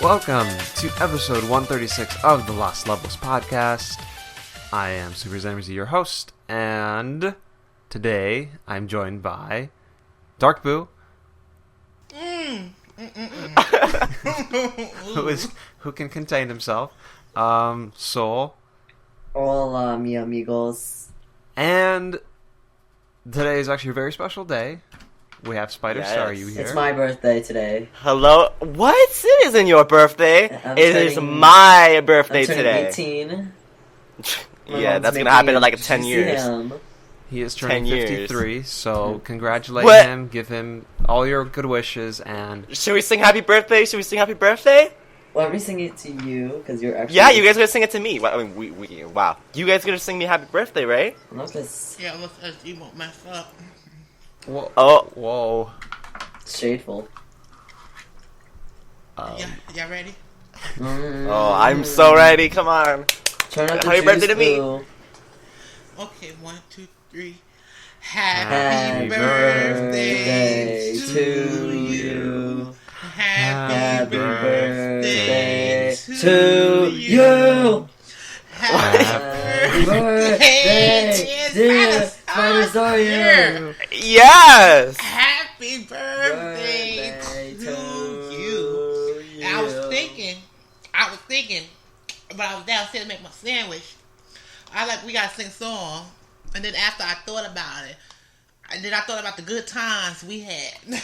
Welcome to episode 136 of the Lost Levels podcast. I am Super Zamrzy, your host, and today I'm joined by Dark Boo, who can contain himself, Soul, Hola, mi amigos. and today is actually a very special day. We have SpiderStaryu here. It's my birthday today. Hello? What? It isn't your birthday. It is turning- my birthday I'm turning today. 18. My Yeah, mom's that's gonna making happen in me like 10 years. jam. He is turning 10 years. 53, so congratulate What? him, give him all your good wishes, and Should we sing happy birthday? Should we sing happy birthday? Well, I'm singing it to you, because you're actually... Yeah, you guys gonna sing it to me. Well, I mean, wow. You guys gonna sing me happy birthday, right? I'm not gonna... Yeah, let's you won't mess up. whoa, Oh. whoa. Shadeful. Y'all ready? Oh, I'm so ready. Come on. Turn up the Happy juice, birthday to me. boo. Okay, 1, 2, 3. Happy Happy birthday to you. Happy Happy birthday birthday to you. Happy birthday, dear SpiderStaryu. Yes! Happy birthday to you. And I was thinking, but I was downstairs to make my sandwich. We gotta sing a song. And then after I thought about it, and then I thought about the good times we had.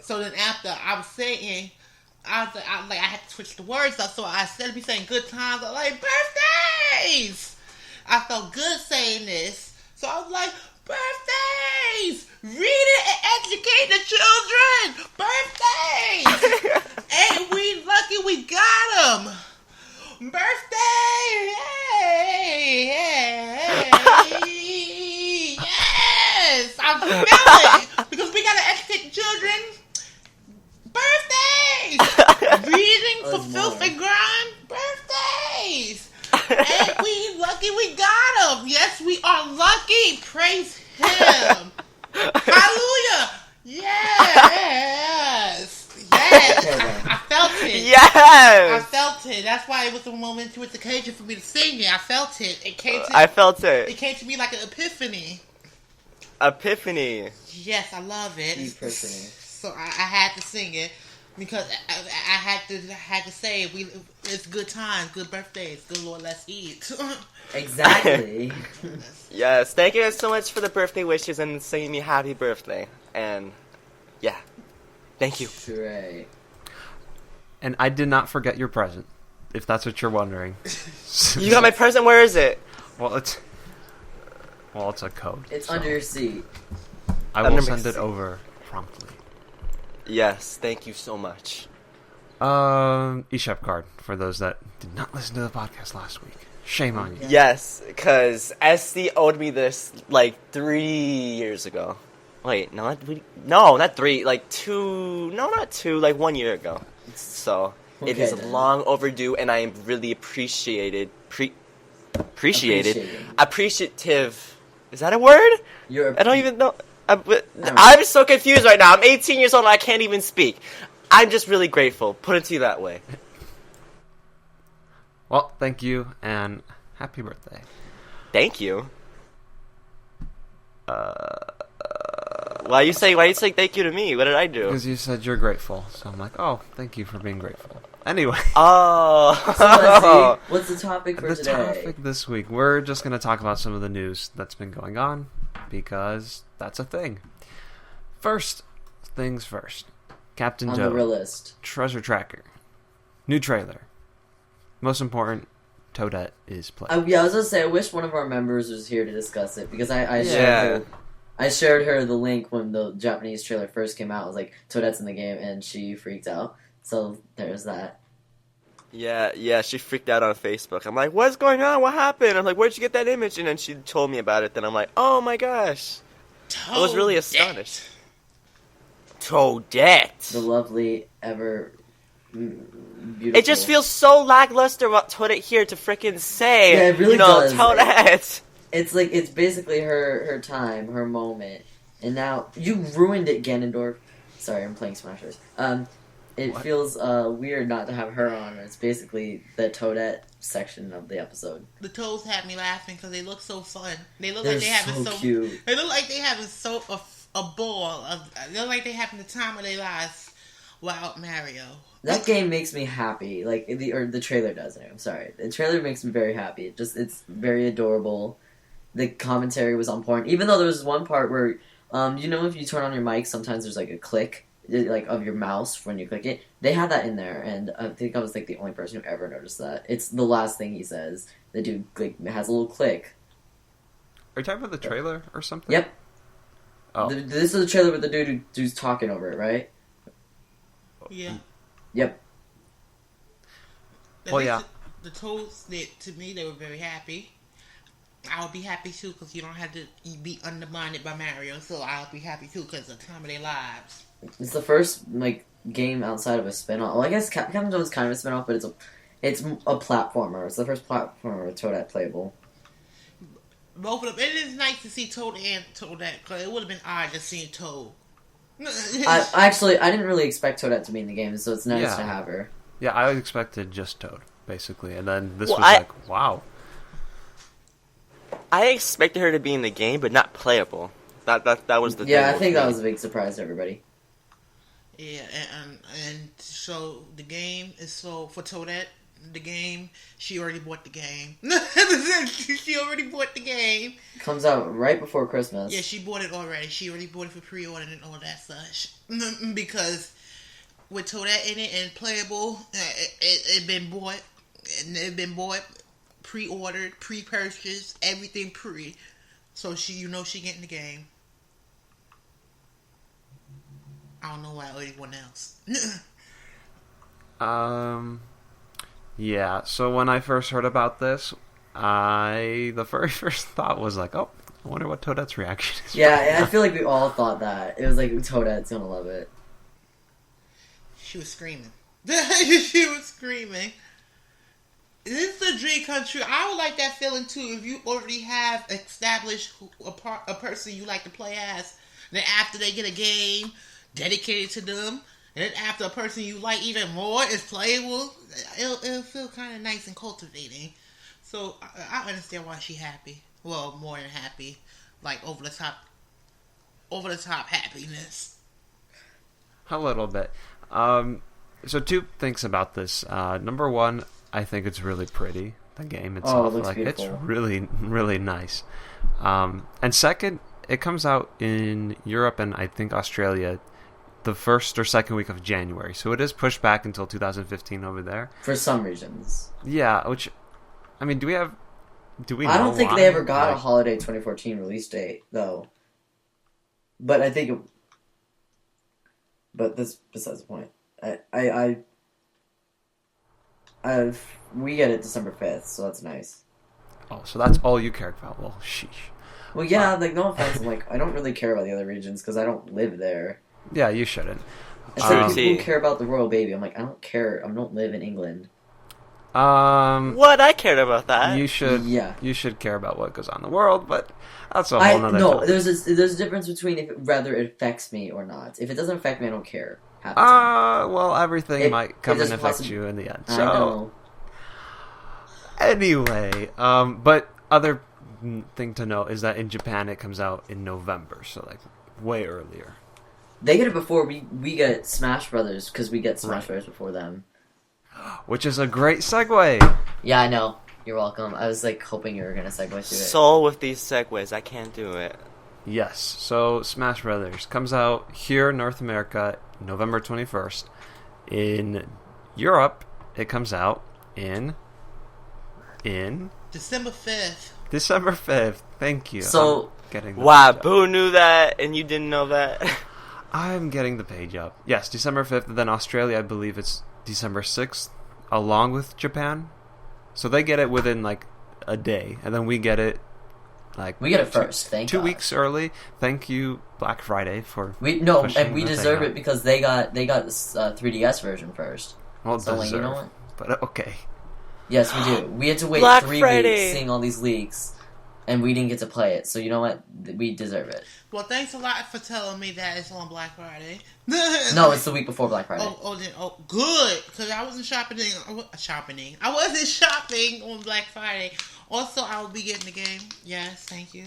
So then after I was singing, I had to switch the words up. So instead of me saying good times, I was like, birthdays! I felt good saying this. So I was like, birthdays! Read it and educate the children! Birthdays! Ain't we lucky we got them? Birthday! Yay! Yes! I'm feeling because we gotta educate the children. Birthdays! Reading for filth and grime. Birthdays! Ain't we lucky we got them? Yes, we are lucky. Praise Him. Hallelujah! Yes! Yes! I felt it. I Yes! felt it. That's why it was a momentous occasion for me to sing it. I felt it. It came to I felt it. It came to me like an epiphany. Epiphany. Yes, I love it. Epiphany. So I had to sing it because I had to say it's good times, good birthdays, good Lord, let's eat. Exactly. Yes, thank you guys so much for the birthday wishes and singing me happy birthday. And, yeah. Thank you. Right. And I did not forget your present, if that's what you're wondering. You got my present? Where is it? Well, it's a code. It's so under your seat. I under will my send it seat. over promptly. Yes, thank you so much. eShop card for those that did not listen to the podcast last week. Shame on you. Yes, because SD owed me this, like, 3 years ago. Wait, not 3, like 2, no, not 2, like 1 year ago. So, it Okay, is then. long overdue, and I am really appreciative. Is that a word? You're I don't even know. I'm so confused right now. I'm 18 years old and I can't even speak. I'm just really grateful. Put it to you that way. Well, thank you, and happy birthday. Thank you. Why you say thank you to me? What did I do? Because you said you're grateful, so I'm like, oh, thank you for being grateful. Anyway, Oh. So let's see. What's the topic for the today? topic this week, we're just going to talk about some of the news that's been going on, because that's a thing. First things first. Captain On the real Toad, list. Treasure Tracker, new trailer. Most important, Toadette is playing. I was gonna say, I wish one of our members was here to discuss it, because I Yeah. shared her the link when the Japanese trailer first came out. I was like, Toadette's in the game, and she freaked out. So there's that. Yeah, she freaked out on Facebook. I'm like, what's going on? What happened? I'm like, where'd you get that image? And then she told me about it. Then I'm like, oh my gosh. I was really astonished. Toadette. The lovely, ever beautiful. It just feels so lackluster about Toadette here to frickin' say, Yeah, it really does. Toadette. It's like, it's basically her time, her moment. And now, you ruined it, Ganondorf. Sorry, I'm playing Smash Bros. it What? feels weird not to have her on. It's basically the Toadette section of the episode. The Toads had me laughing because they look so fun. They look They're like they having so cute. They look like they having a ball. They look like they having the time of their lives without Mario. That game makes me happy. Like the trailer does. I'm sorry. The trailer makes me very happy. It's very adorable. The commentary was on point. Even though there was one part where, if you turn on your mic, sometimes there's like a click, like of your mouse when you click it. They had that in there, and I think I was like the only person who ever noticed that. It's the last thing he says. The dude has a little click. Are you talking about the trailer or something? Yep. Oh. This is the trailer with the dude who's talking over it, right? Yeah. Yep. Well, yeah. The Toads, to me, they were very happy. I would be happy too because you don't have to be undermined by Mario, so I'll be happy too because of the time of their lives. It's the first game outside of a spin-off. Well, I guess Captain Toad's kind of a spin-off, but it's a platformer. It's the first platformer with Toadette playable. Both of them. It is nice to see Toad and Toadette because it would have been odd just seeing Toad. I didn't really expect Toadette to be in the game, so it's nice to have her. Yeah, I expected just Toad, basically, and then this was like, wow. I expected her to be in the game, but not playable. That was the thing. Yeah, I think that was a big surprise to everybody. Yeah, and so the game is for Toadette. The game, she already bought the game. She already bought the game. Comes out right before Christmas. Yeah, she bought it already. She already bought it for pre-order and all that such. Because with Toadette in it and playable, it been bought. And it been bought, pre-ordered, pre-purchased, everything pre. So she getting the game. I don't know why anyone else. Yeah, so when I first heard about this, the very first thought was like, oh, I wonder what Toadette's reaction is. Yeah, I feel like we all thought that. It was like, Toadette's gonna love it. She was screaming. She was screaming. This is a dream come true. I would like that feeling too. If you already have established a person you like to play as, then after they get a game dedicated to them, and then after a person you like even more is playable, it'll feel kind of nice and cultivating. So I understand why she's happy. Well, more than happy, like over the top happiness. A little bit. So two things about this. Number one, I think it's really pretty. The game itself, it looks beautiful. It's really, really nice. And second, it comes out in Europe and I think Australia the first or second week of January. So it is pushed back until 2015 over there. For some regions. Yeah, which, I mean, do we know I don't think why? they ever got a holiday 2014 release date, though. But I think but that's besides the point. We get it December 5th, so that's nice. Oh, so that's all you cared about. Well, sheesh. Well, yeah, no offense. I don't really care about the other regions because I don't live there. Yeah, you shouldn't. It's like people who care about the royal baby. I'm like, I don't care. I don't live in England. What? I cared about that. You should. Yeah. You should care about what goes on in the world, but that's a whole nother topic. there's a difference between whether it affects me or not. If it doesn't affect me, I don't care. Half the time. Well, everything might come and affect you in the end. So, I know. Anyway, but other thing to note is that in Japan it comes out in November, so like way earlier. They get it before we get Smash Brothers because we get Smash Brothers before them. Which is a great segue. Yeah, I know. You're welcome. I was hoping you were gonna segue to it. Soul with these segues, I can't do it. Yes, so Smash Brothers comes out here in North America November 21st. In Europe, it comes out in December 5th. December 5th. Thank you. So, wow, Boo knew that and you didn't know that. I'm getting the page up. Yes, December 5th. Then Australia, I believe it's December 6th, along with Japan. So they get it within a day, and then we get it we get it first. Thank two God. weeks early. Thank you, Black Friday, for we deserve it because they got this 3DS version first. Well, so deserve, you know what? but okay. Yes, we do. We had to wait Black 3 Friday. weeks seeing all these leaks. and we didn't get to play it. So you know what? We deserve it. Well, thanks a lot for telling me that it's on Black Friday. No, it's the week before Black Friday. Good, because I wasn't shopping. I wasn't shopping on Black Friday. Also, I will be getting the game. Yes, thank you.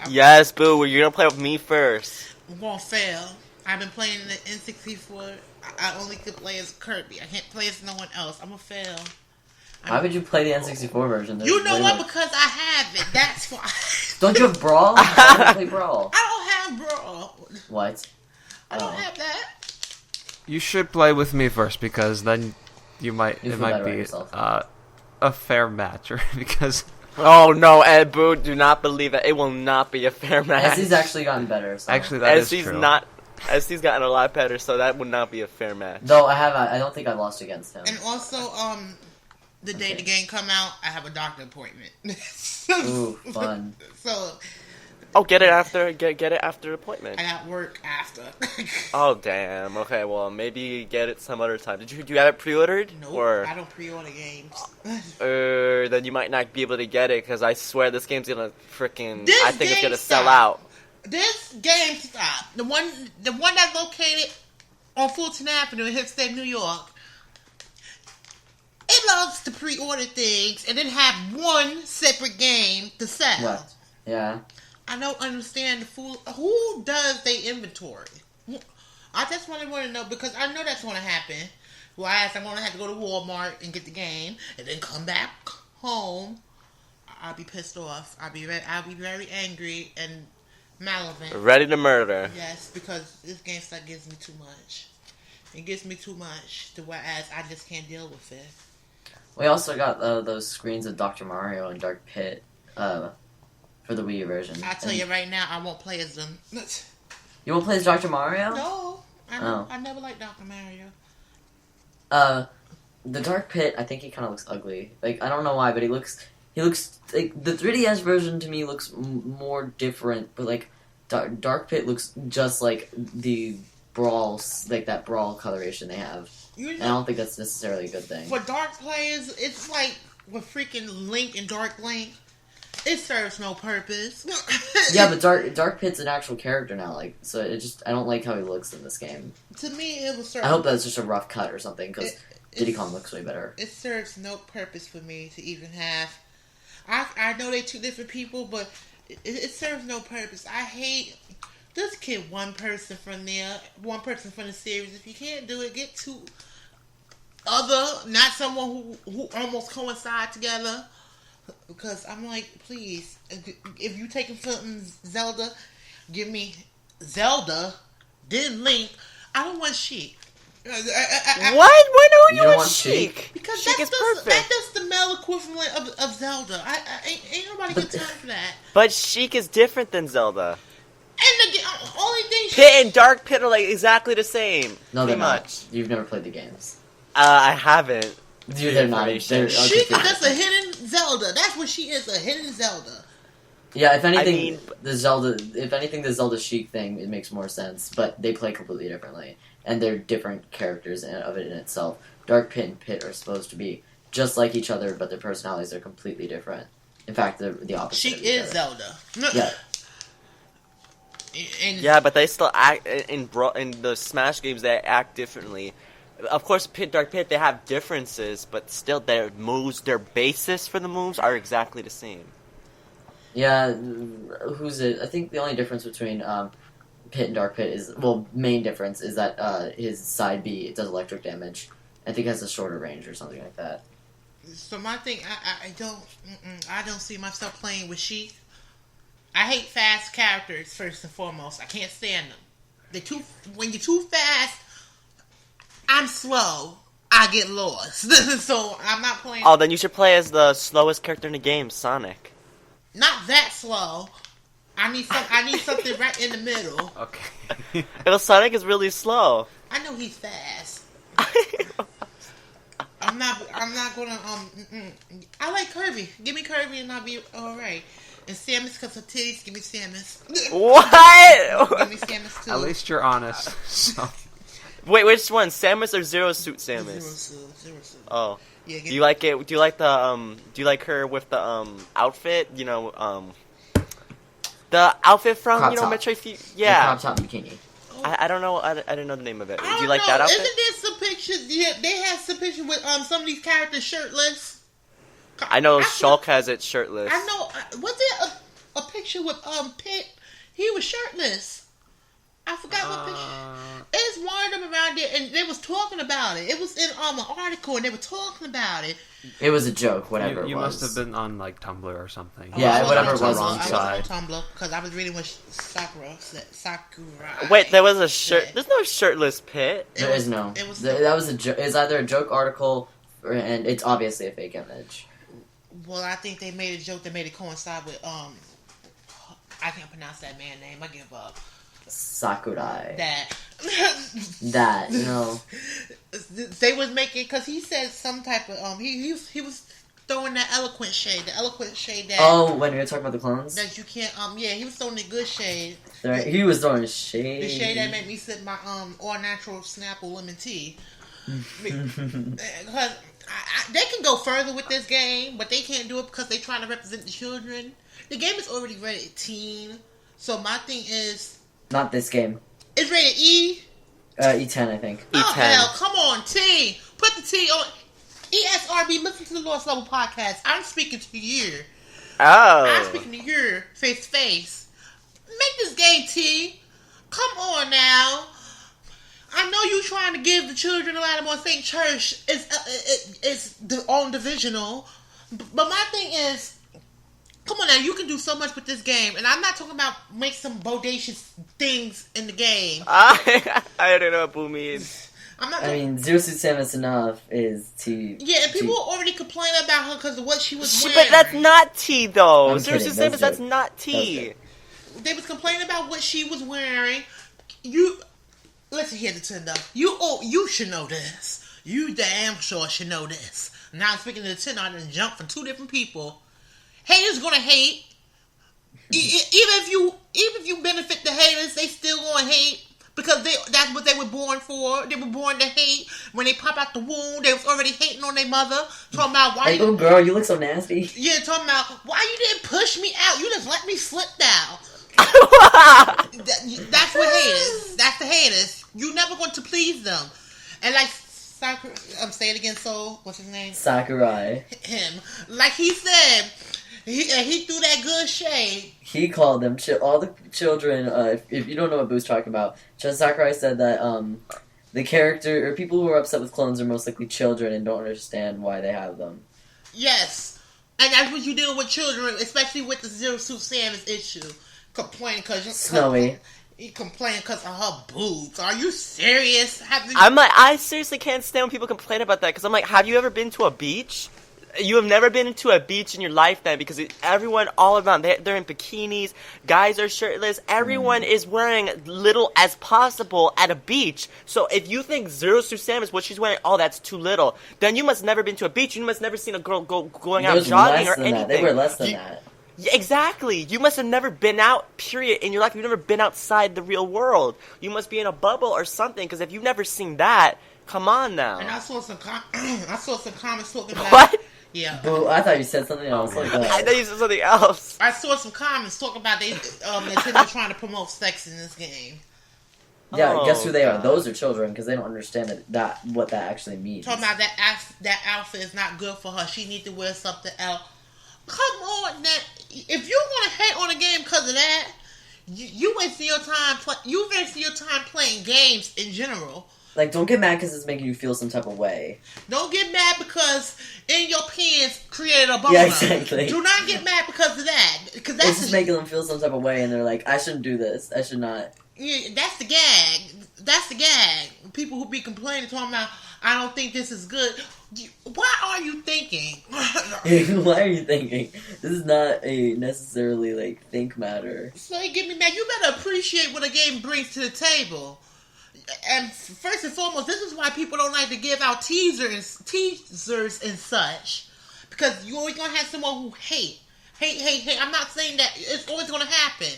Yes, boo. You're gonna play with me first. I'm gonna fail. I've been playing the N64. I only could play as Kirby. I can't play as no one else. I'm gonna fail. Why would you play the N64 version? You know what? Because I have it. That's why. Don't you have Brawl? I don't play Brawl. I don't have Brawl. What? I don't have that. You should play with me first, because then it might be a fair match, or because. Oh no, Ed Boo, do not believe it. It will not be a fair match. SC's actually gotten better. So. Actually, that is true. SC's gotten a lot better, so that would not be a fair match. Though I don't think I lost against him. And also, the day the game come out, I have a doctor appointment. Ooh, fun. So. Oh, get it after the appointment. I got work after. Oh damn. Okay, well maybe get it some other time. Do you have it pre-ordered? Nope, or I don't pre-order games. Then you might not be able to get it, because I swear this game's gonna freaking. I think it's gonna sell out. This GameStop, the one that's located on Fulton Avenue in Hempstead, New York, it loves to pre-order things and then have one separate game to sell. What? Yeah. I don't understand who does their inventory. I just want to know, because I know that's going to happen. Whereas I'm going to have to go to Walmart and get the game and then come back home. I'll be pissed off. I'll be very angry and malevolent. Ready to murder. Yes, because this GameStop gives me too much. It gives me too much, whereas I just can't deal with it. We also got those screens of Dr. Mario and Dark Pit for the Wii U version. I'll tell you right now, I won't play as them. You won't play as Dr. Mario? No, I never liked Dr. Mario. The Dark Pit, I think he kind of looks ugly. Like, I don't know why, but he looks like the 3DS version to me looks more different. But like, Dark Pit looks just like the Brawl, like that Brawl coloration they have. And I don't think that's necessarily a good thing. For Dark players, it's like with freaking Link and Dark Link. It serves no purpose. Yeah, but Dark Pit's an actual character now, like, so I don't like how he looks in this game. To me, it was. I hope that's just a rough cut or something, because Diddy Kong looks way better. It serves no purpose for me to even have. I know they're two different people, but it serves no purpose. I hate. Just get one person from there, one person from the series. If you can't do it, get two other, not someone who almost coincide together. Because I'm like, please, if you taking something Zelda, give me Zelda, then Link. I don't want Sheik. What? Why don't you want Sheik? Sheik? Because Sheik is perfect. that's the male equivalent of Zelda. Ain't nobody got time for that. But Sheik is different than Zelda. And the only thing... Pit and Dark Pit are like exactly the same. No, they're much. not. You've never played the games. I haven't. Dude, they're not. Sheik is just a hidden Zelda. That's what she is, a hidden Zelda. Yeah, if anything, the Zelda Sheik thing, it makes more sense. But they play completely differently, and they're different characters of it in itself. Dark Pit and Pit are supposed to be just like each other, but their personalities are completely different. In fact, they're the opposite. Sheik is Zelda. Yeah. Yeah, but they still act in the Smash games. They act differently. Of course, Dark Pit, they have differences, but still, their moves, their basis for the moves are exactly the same. Yeah, who's it? I think the only difference between Pit and Dark Pit is, main difference is that his side B, it does electric damage. I think it has a shorter range or something like that. So my thing, I don't see myself playing with Sheik. I hate fast characters first and foremost. I can't stand them. When you're too fast, I'm slow. I get lost. So I'm not playing. Oh, then you should play as the slowest character in the game, Sonic. Not that slow. I need something right in the middle. Okay. Because Sonic is really slow. I know he's fast. I'm not gonna I like Kirby. Give me Kirby and I'll be alright. And Samus, because her titties, give me Samus. What? Give me Samus too. At least you're honest. So. Wait, which one? Samus or Zero Suit Samus? Zero Suit. Oh. Yeah, Do you like it? Do you like the Do you like her with the outfit? You know, the outfit from Crop top. Metroid Fusion. The Yeah. crop top bikini. I don't know. I don't know the name of it. I Do don't you like know. that outfit? Isn't there some pictures? Yeah, they had some pictures with some of these characters shirtless. I know Shulk has it shirtless. I know. Was there a picture with Pit? He was shirtless. I forgot what picture. It's one of them around there, and they was talking about it. It was in an article, and they were talking about it. It was a joke, whatever You it was. must have been on like Tumblr or something. Yeah, whatever it I was. wrong I side. was on Tumblr because I was reading what Sakurai said. Sakurai. Wait, there was a shirt. Yeah. There's no shirtless Pit. There is no. It was. That was a joke. It's either a joke article, and it's obviously a fake image. Well, I think they made a joke that made it coincide with I can't pronounce that man's name. I give up. Sakurai. That. That, no. They was making because he said some type of he was throwing that eloquent shade, the eloquent shade that When we were talking about the clones? that you can't yeah, he was throwing the good shade, He was throwing shade. the shade that made me sip my all natural Snapple lemon tea. Because they can go further with this game, but they can't do it because they trying to represent the children. The game is already rated teen, so my thing is Not this game. it's rated E. E10, I think. Oh E10. hell, come on, T. Put the T on. ESRB, listen to the Lost Level podcast. I'm speaking to you. I'm Oh. speaking to you face to face. Make this game T. Come on now. I know you trying to give the children a lot more St. Church. It's the own divisional. But my thing is, come on now, you can do so much with this game. And I'm not talking about make some bodacious things in the game. I don't know what boo means. I'm not I mean, Zero Suit Samus enough is to... yeah, and people already complain about her because of what she was wearing. But that's not T though. I'm Seriously, kidding, Samus, that's that's not That T. was They was complaining about what she was wearing. You listen here, Nintendo. You should know this. You damn sure should know this. Now I'm speaking to Nintendo. I done jumped from two different people. Haters gonna hate. Even if you benefit the haters, they still gonna hate. Because that's what they were born for. They were born to hate. When they pop out the womb, they was already hating on their mother. Talking about why Like, oh girl, you look so nasty. yeah, talking about why you didn't push me out. You just let me slip down. That's what haters. That's the haters. You never going to please them. And like Sakurai, say it again. So what's his name? Sakurai. Him. Like he said, he threw that good shade. He called them all the children. If you don't know what Boo's talking about, Sakurai said that the character or people who are upset with clones are most likely children and don't understand why they have them. Yes, and that's what you do with children, especially with the Zero Suit Samus issue. Complaining because Snowy. He complained because of her boobs. Are you serious? I'm like, I seriously can't stand when people complain about that because I'm like, have you ever been to a beach? You have never been to a beach in your life then because everyone all around, they're in bikinis, guys are shirtless, everyone is wearing little as possible at a beach. So if you think Zero Suit Samus, what she's wearing, oh, that's too little, then you must never been to a beach. You must never seen a girl going out jogging or anything. That. They were less than that. Yeah, exactly. You must have never been out, period, in your life. You've never been outside the real world. You must be in a bubble or something because if you've never seen that, come on now. And I saw some comments talking about... What? Yeah. Boo, I thought you said something else like that. I thought you said something else. I saw some comments talking about Nintendo trying to promote sex in this game. Yeah, Oh, guess who they are? God. Those are children because they don't understand that what that actually means. Talking about that outfit is not good for her. She needs to wear something else. Come on, now. If you're gonna hate on a game because of that, you wasting your time. You wasting your time playing games in general. Like, don't get mad because it's making you feel some type of way. Don't get mad because in your pants created a boner. Yeah, exactly. Do not get mad because of that. Because It's that's just making them feel some type of way, and they're like, I shouldn't do this. I should not. yeah, that's the gag. That's the gag. People who be complaining, talking about, I don't think this is good. What are you thinking? Why are you thinking? This is not a necessarily, like, think matter. So you get me mad. You better appreciate what a game brings to the table. And first and foremost, this is why people don't like to give out teasers and such. Because you're always going to have someone who hate. I'm not saying that it's always going to happen.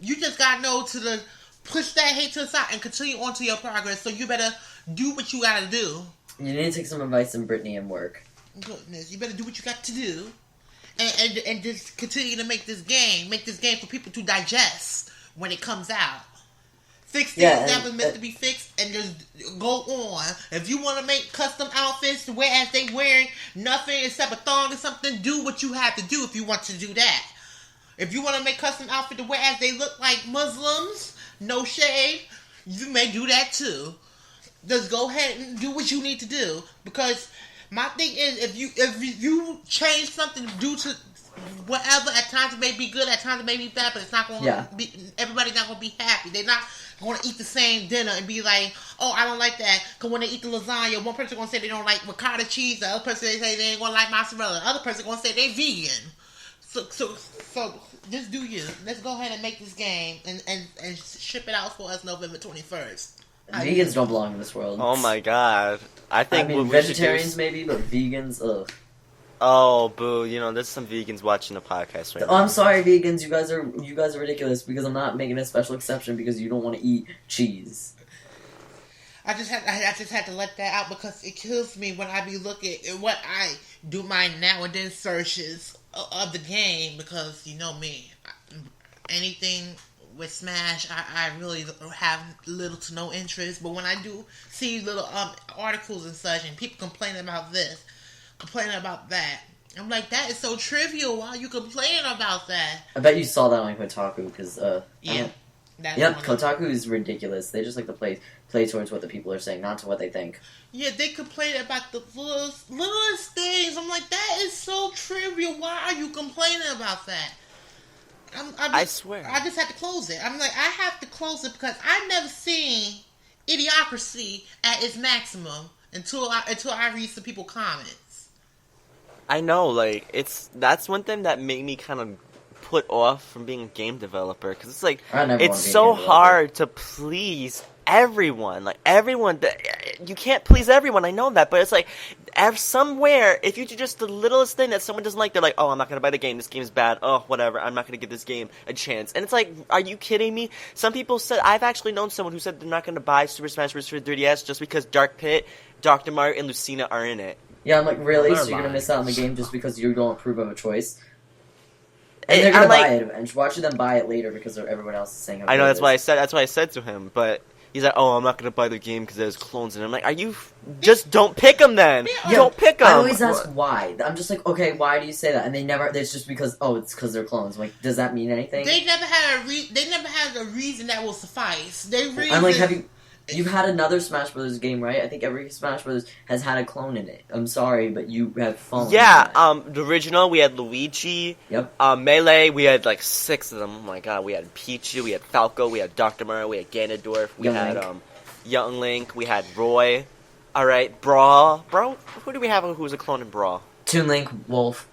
You just got to know to the push that hate to the side and continue on to your progress. So you better do what you gotta do. You need to take some advice from Brittany and work. Goodness, you better do what you got to do. And just continue to make this game for people to digest when it comes out. Fix things that was meant to be fixed and just go on. If you want to make custom outfits to wear as they wearing nothing except a thong or something, do what you have to do if you want to do that. If you want to make custom outfit to wear as they look like Muslims, no shade, you may do that too. Just go ahead and do what you need to do. Because my thing is, if you change something due to whatever, at times it may be good, at times it may be bad, but it's not going to be, everybody's not going to be happy. They're not going to eat the same dinner and be like, oh, I don't like that. Because when they eat the lasagna, one person going to say they don't like ricotta cheese, the other person they say they ain't going to like mozzarella, the other person going to say they vegan. So just do you. Let's go ahead and make this game and ship it out for us November 21st. Vegans don't belong in this world. Oh my god. I mean, vegetarians maybe, but vegans, ugh. Oh, boo! You know, there's some vegans watching the podcast right now. I'm sorry, vegans. You guys are ridiculous because I'm not making a special exception because you don't want to eat cheese. I just had to let that out because it kills me when I be looking at what I do my now and then searches of the game because you know me, anything with Smash, I really have little to no interest. But when I do see little articles and such, and people complaining about this, complaining about that, I'm like, that is so trivial. Why are you complaining about that? I bet you saw that on Kotaku because yeah. Kotaku is ridiculous. They just like to play towards what the people are saying, not to what they think. Yeah, they complain about the littlest things. I'm like, that is so trivial. Why are you complaining about that? I swear. I just had to close it. I'm like, I have to close it because I've never seen idiocracy at its maximum until I read some people's comments. I know, like, that's one thing that made me kind of put off from being a game developer, because it's like, it's so hard to please everyone. Like, everyone, you can't please everyone, I know that, but it's like, somewhere, if you do just the littlest thing that someone doesn't like, they're like, oh, I'm not going to buy the game, this game's bad, oh, whatever, I'm not going to give this game a chance. And it's like, are you kidding me? Some people said, I've actually known someone who said they're not going to buy Super Smash Bros. For 3DS just because Dark Pit, Dr. Mario, and Lucina are in it. Yeah, I'm like, really? So you're going to miss out on the game just because you don't approve of a choice? And they're going to buy it, and watch them buy it later because everyone else is saying how I know, that's what I said to him, but he's like, oh, I'm not going to buy the game because there's clones in it. I'm like, just don't pick them then. Yeah, don't pick them. I always ask why. I'm just like, okay, why do you say that? And it's just because, it's because they're clones. I'm like, does that mean anything? They never had a reason that will suffice. I'm like, you've had another Smash Brothers game, right? I think every Smash Brothers has had a clone in it. I'm sorry, but you have fallen. Yeah, the original, we had Luigi. Yep. Melee, we had like 6 of them. Oh my god, we had Pichu, we had Falco, we had Dr. Mario, we had Ganondorf, we had Young Link, we had Roy. Alright, Brawl. Who do we have who was a clone in Brawl? Toon Link, Wolf.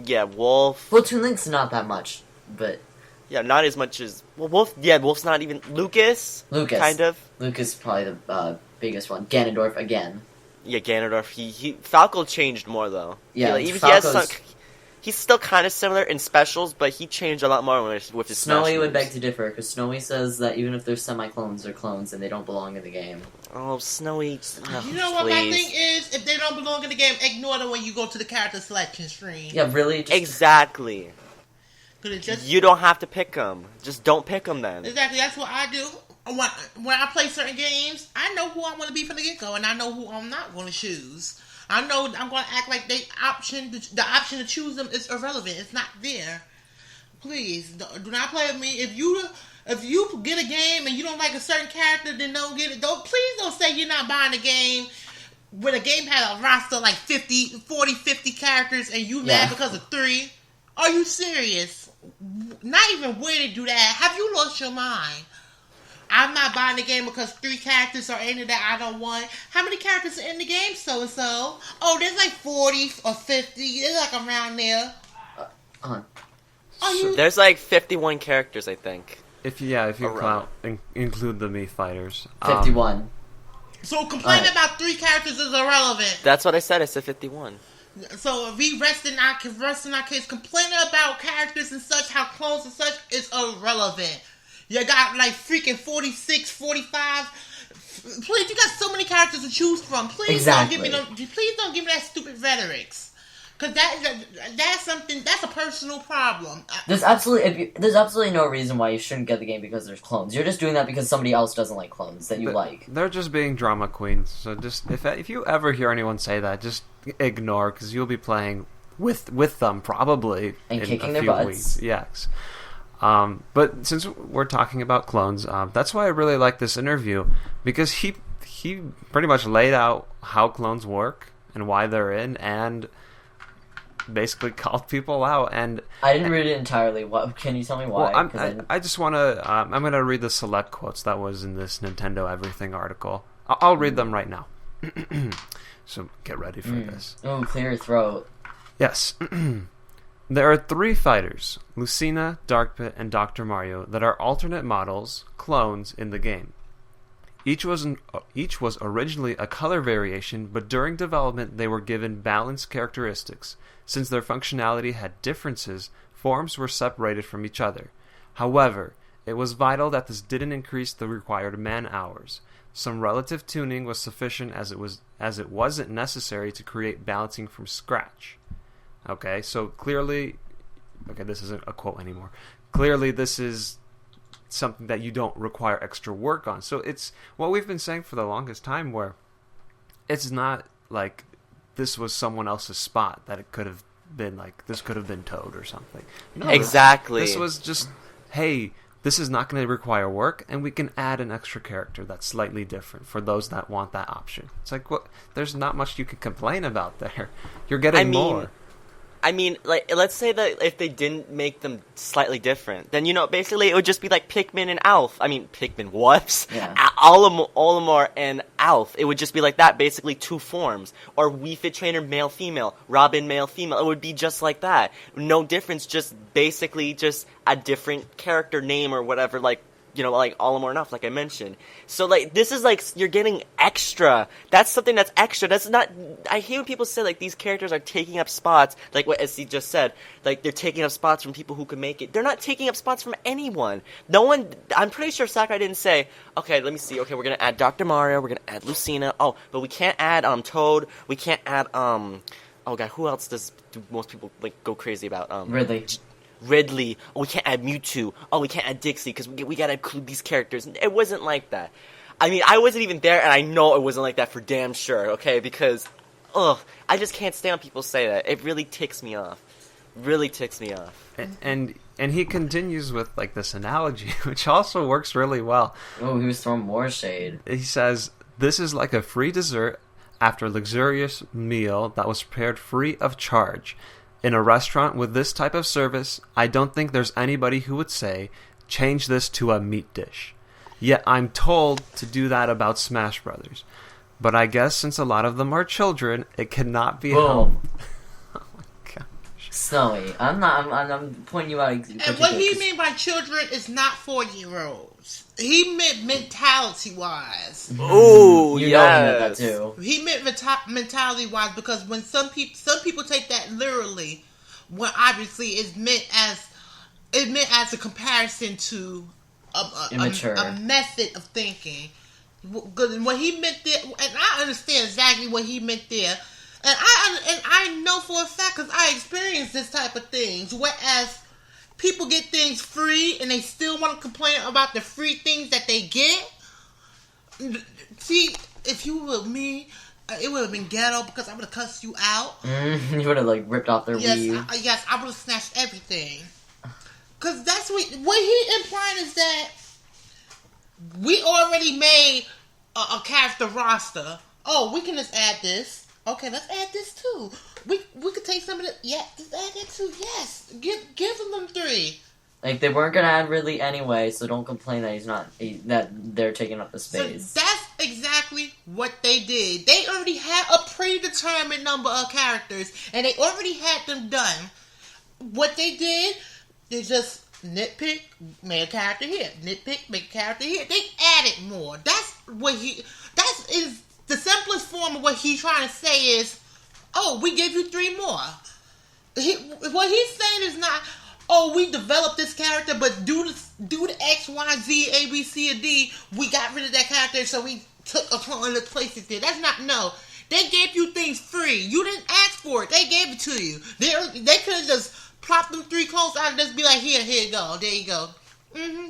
Yeah, Wolf. Well, Toon Link's not that much, but... Yeah, not as much as... Well, Wolf's not even... Lucas. Kind of. Lucas is probably the biggest one. Ganondorf, again. Yeah, Ganondorf. Falco changed more, though. Yeah, he's still kind of similar in specials, but he changed a lot more with his Snowy would beg to differ, because Snowy says that even if they're semi-clones, they're clones, and they don't belong in the game. Oh, Snowy... you know what my thing is? If they don't belong in the game, ignore them when you go to the character selection screen. Yeah, really? Exactly. You don't have to pick them. Just don't pick them then. Exactly, that's what I do. When I play certain games, I know who I want to be from the get-go, and I know who I'm not going to choose. I know I'm going to act like the option to choose them is irrelevant. It's not there. Please, do not play with me. If you get a game and you don't like a certain character, then don't get it. Please don't say you're not buying a game when a game had a roster like 50 characters and you mad because of 3. Are you serious? Not even way to do that. Have you lost your mind? I'm not buying the game because 3 characters are in it that I don't want. How many characters are in the game, so-and-so? Oh, there's like 40 or 50. It's like around there. There's like 51 characters, I think. If you include the Mii fighters. 51. So complaining about 3 characters is irrelevant. That's what I said. I said 51. So if we rest in our case, complaining about characters and such, how clones and such, is irrelevant. You got like freaking 46, 45. Please, you got so many characters to choose from. Please don't give me that stupid rhetorics. Because that's something, that's a personal problem. There's absolutely no reason why you shouldn't get the game because there's clones. You're just doing that because somebody else doesn't like clones that you like. They're just being drama queens. So just if you ever hear anyone say that, just ignore, because you'll be playing with them probably and in kicking a their few butts. weeks. Yes. But since we're talking about clones, that's why I really like this interview, because he pretty much laid out how clones work and why they're in, and basically called people out. And I didn't read it entirely. What can you tell me why? Well, I just want to. I'm going to read the select quotes that was in this Nintendo Everything article. I'll read them right now. So get ready for this. Oh, clear your throat. Yes. There are 3 fighters, Lucina, Darkpit, and Dr. Mario, that are alternate models, clones, in the game. Each was originally a color variation, but during development they were given balanced characteristics. Since their functionality had differences, forms were separated from each other. However, it was vital that this didn't increase the required man-hours. Some relative tuning was sufficient as it wasn't necessary to create balancing from scratch. Okay, so clearly... Okay, this isn't a quote anymore. Clearly this is something that you don't require extra work on. So it's what we've been saying for the longest time, where it's not like this was someone else's spot, that it could have been like, this could have been Toad or something. No, Exactly. This was just, hey, this is not going to require work, and we can add an extra character that's slightly different for those that want that option. It's like, what? There's not much you can complain about there. You're getting more. I mean, like, let's say that if they didn't make them slightly different, then, basically it would just be like Pikmin and Alf. I mean, Pikmin, whoops. Yeah. Olimar and Alf. It would just be like that, basically 2 forms. Or Wii Fit Trainer, male, female. Robin, male, female. It would be just like that. No difference, just basically just a different character name or whatever, like Olimar and Alf, like I mentioned. So, like, this is like, you're getting extra. That's something that's extra. That's not, I hate when people say, like, these characters are taking up spots, like what SC just said. Like, they're taking up spots from people who can make it. They're not taking up spots from anyone. No one, I'm pretty sure Sakurai didn't say, okay, let me see, okay, we're gonna add Dr. Mario, we're gonna add Lucina, but we can't add, Toad, we can't add, oh god, who else do most people, like, go crazy about? Ridley. Oh, we can't add Mewtwo. Oh, we can't add Dixie because we gotta include these characters. It wasn't like that. I mean, I wasn't even there, and I know it wasn't like that for damn sure, okay? Because, I just can't stand when people say that. It really ticks me off. Really ticks me off. And he continues with, like, this analogy, which also works really well. Oh, he was throwing more shade. He says, this is like a free dessert after a luxurious meal that was prepared free of charge. In a restaurant with this type of service, I don't think there's anybody who would say, change this to a meat dish. Yet I'm told to do that about Smash Brothers. But I guess since a lot of them are children, it cannot be helped. Oh my gosh. Snowy, I'm pointing you out. And what he mean by children is not 4-year-olds. He meant mentality-wise. Oh, you know he meant that too. He meant mentality-wise because when some people take that literally, when obviously it's meant as a comparison to a method of thinking. What he meant there, and I understand exactly what he meant there, and I know for a fact because I experienced this type of things. Whereas people get things free and they still want to complain about the free things that they get. See, if you were me, it would have been ghetto because I would have cussed you out. You would have like ripped off their Wii U. Yes, I would have snatched everything. Because that's what he implying is that we already made a character roster. Oh, we can just add this. Okay, let's add this too. We could take some of the... Yeah, just add that too. Yes. Give them 3. Like, they weren't going to add Ridley anyway, so don't complain that that they're taking up the space. So that's exactly what they did. They already had a predetermined number of characters, and they already had them done. What they did, they just nitpick, make a character here. Nitpick, make a character here. They added more. That is the simplest form of what he's trying to say is, oh, we gave you 3 more. What he's saying is not, oh, we developed this character, but due to X, Y, Z, A, B, C, and D, we got rid of that character, so we took upon the places there. That's not, no. They gave you things free. You didn't ask for it. They gave it to you. They could have just plopped them 3 clones out and just be like, here you go. There you go.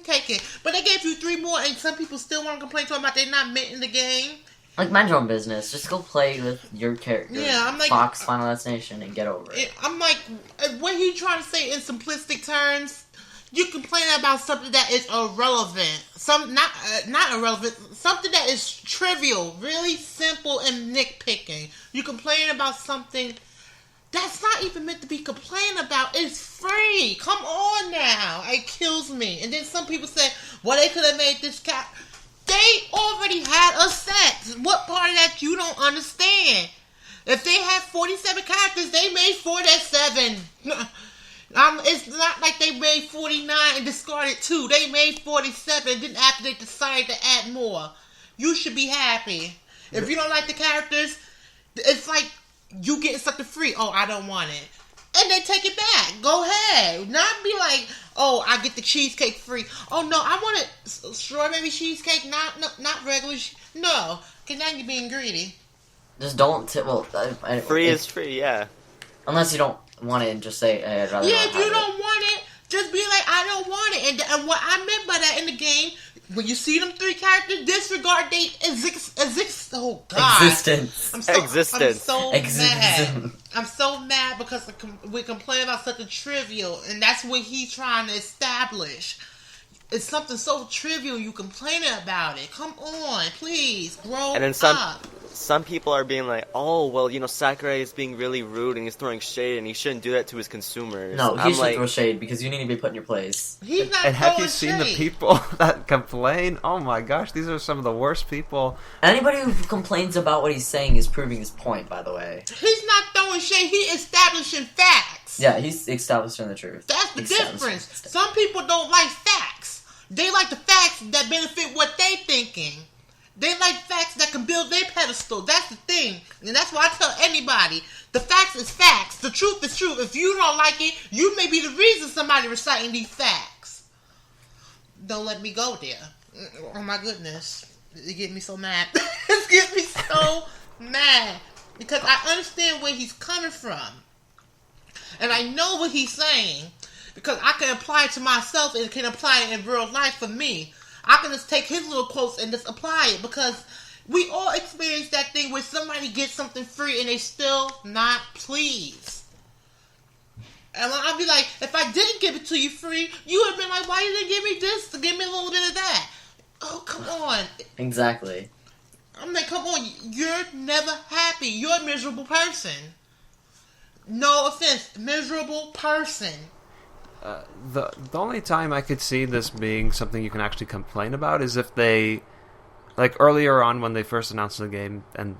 Take it. But they gave you 3 more, and some people still want to complain to them about they're not mint in the game. Like, mind your own business. Just go play with your character. Yeah, I'm like... Fox Final Destination and get over it. I'm like, what he trying to say in simplistic terms, you complain about something that is irrelevant. Not irrelevant. Something that is trivial, really simple and nitpicking. You complain about something that's not even meant to be complained about. It's free. Come on now. It kills me. And then some people say, well, they could have made this cat... They already had a set. What part of that you don't understand? If they had 47 characters, they made 47. It's not like they made 49 and discarded 2. They made 47. Then after they decided to add more. You should be happy. If you don't like the characters, it's like you getting something free. Oh, I don't want it. And they take it back. Go ahead. Not be like, oh, I get the cheesecake free. Oh, no, I want it strawberry cheesecake, not regular. No, because now you're being greedy. Just don't... free is free, yeah. Unless you don't want it and just say, hey, I'd rather yeah, not if you have don't it. want it, just be like, I don't want it. And what I meant by that in the game, when you see them 3 characters, disregard they oh, God. Existence. I'm so Existence. mad. I'm so mad because we complain about something trivial, and that's what he's trying to establish. It's something so trivial, you complaining about it. Come on, please, grow And then up. some people are being like, oh, well, Sakurai is being really rude and he's throwing shade and he shouldn't do that to his consumers. No, he should throw shade because you need to be put in your place. He's not And have throwing you seen shade. the people that complain? Oh my gosh, these are some of the worst people. Anybody who complains about what he's saying is proving his point, by the way. He's not throwing shade. He's establishing facts. Yeah, he's establishing the truth. That's the difference. Some people don't like facts. They like the facts that benefit what they thinking. They like facts that can build their pedestal. That's the thing. And that's why I tell anybody, the facts is facts. The truth is truth. If you don't like it, you may be the reason somebody reciting these facts. Don't let me go there. Oh my goodness. It get me so mad. It gets me so mad. Because I understand where he's coming from. And I know what he's saying. Because I can apply it to myself and can apply it in real life for me. I can just take his little quotes and just apply it. Because we all experience that thing where somebody gets something free and they still not pleased. And I'll be like, if I didn't give it to you free, you would have been like, why you didn't give me this to give me a little bit of that? Oh, come on. Exactly. I'm like, come on. You're never happy. You're a miserable person. No offense. Miserable person. The only time I could see this being something you can actually complain about is if they, like earlier on when they first announced the game, and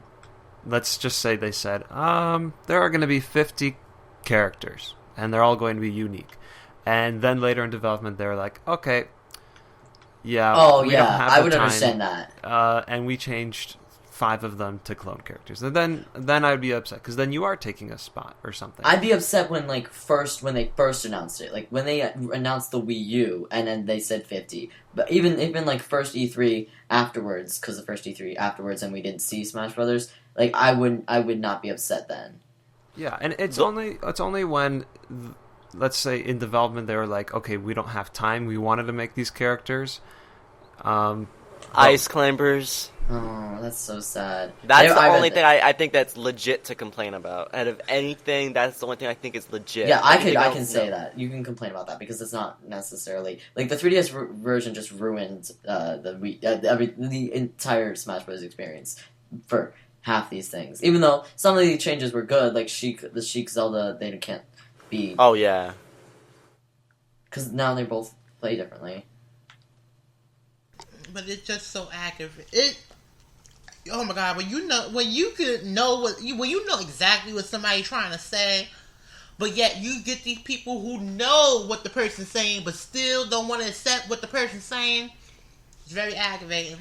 let's just say they said, there are going to be 50 characters, and they're all going to be unique. And then later in development, they're like, okay, yeah, we don't have I the would time, understand that. and we changed 5 of them to clone characters. And then I'd be upset, because then you are taking a spot or something. I'd be upset when they first announced it. Like, when they announced the Wii U, and then they said 50. But even like, first E3 afterwards, because the first E3 afterwards, and we didn't see Smash Brothers, like, I would not be upset then. Yeah, and it's only when, let's say, in development, they were like, okay, we don't have time, we wanted to make these characters. Ice Climbers. Oh, that's so sad. That's the only thing I think that's legit to complain about. Out of anything, that's the only thing I think is legit. Yeah, I can say that. You can complain about that because it's not necessarily like the 3DS version just ruined the entire Smash Bros. Experience for half these things. Even though some of the changes were good, like the Sheik Zelda, they can't be. Oh yeah, because now they both play differently. But it's just so aggravating. Oh my god! When you know exactly what somebody's trying to say, but yet you get these people who know what the person's saying, but still don't want to accept what the person's saying. It's very aggravating.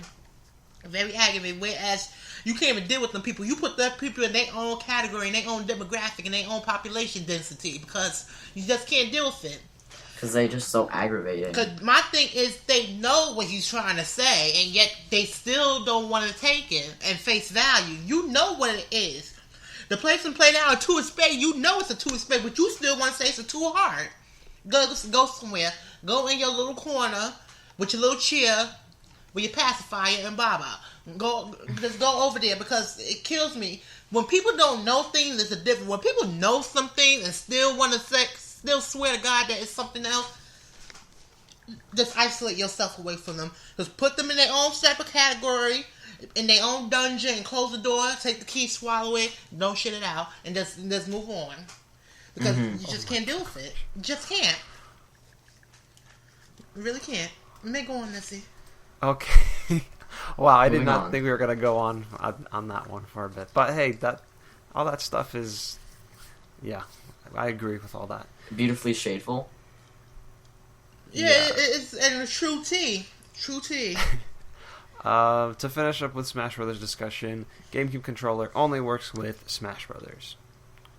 Very aggravating. Whereas you can't even deal with them people. You put the people in their own category, in their own demographic, in their own population density, because you just can't deal with it. Because they're just so aggravating. Because my thing is, they know what he's trying to say, and yet they still don't want to take it and face value. You know what it is. The place and play now a 2 of spade. You know it's a 2 of spade, but you still want to say it's a 2 of heart. Go somewhere. Go in your little corner with your little chair with your pacifier and baba. Just go over there, because it kills me when people don't know things. It's a different. When people know something and still want to still swear to God that it's something else, just isolate yourself away from them. Just put them in their own separate category, in their own dungeon, and close the door, take the key, swallow it, don't shit it out, and just move on. Because you just can't deal with it. You just can't. You really can't. May go on, Nessie. Okay. Wow, I did Moving not on. think we were gonna go on that one for a bit. But hey, all that stuff is, yeah, I agree with all that. Beautifully shadeful. Yeah. It's and a true tea. True tea. To finish up with Smash Brothers discussion, GameCube controller only works with Smash Brothers.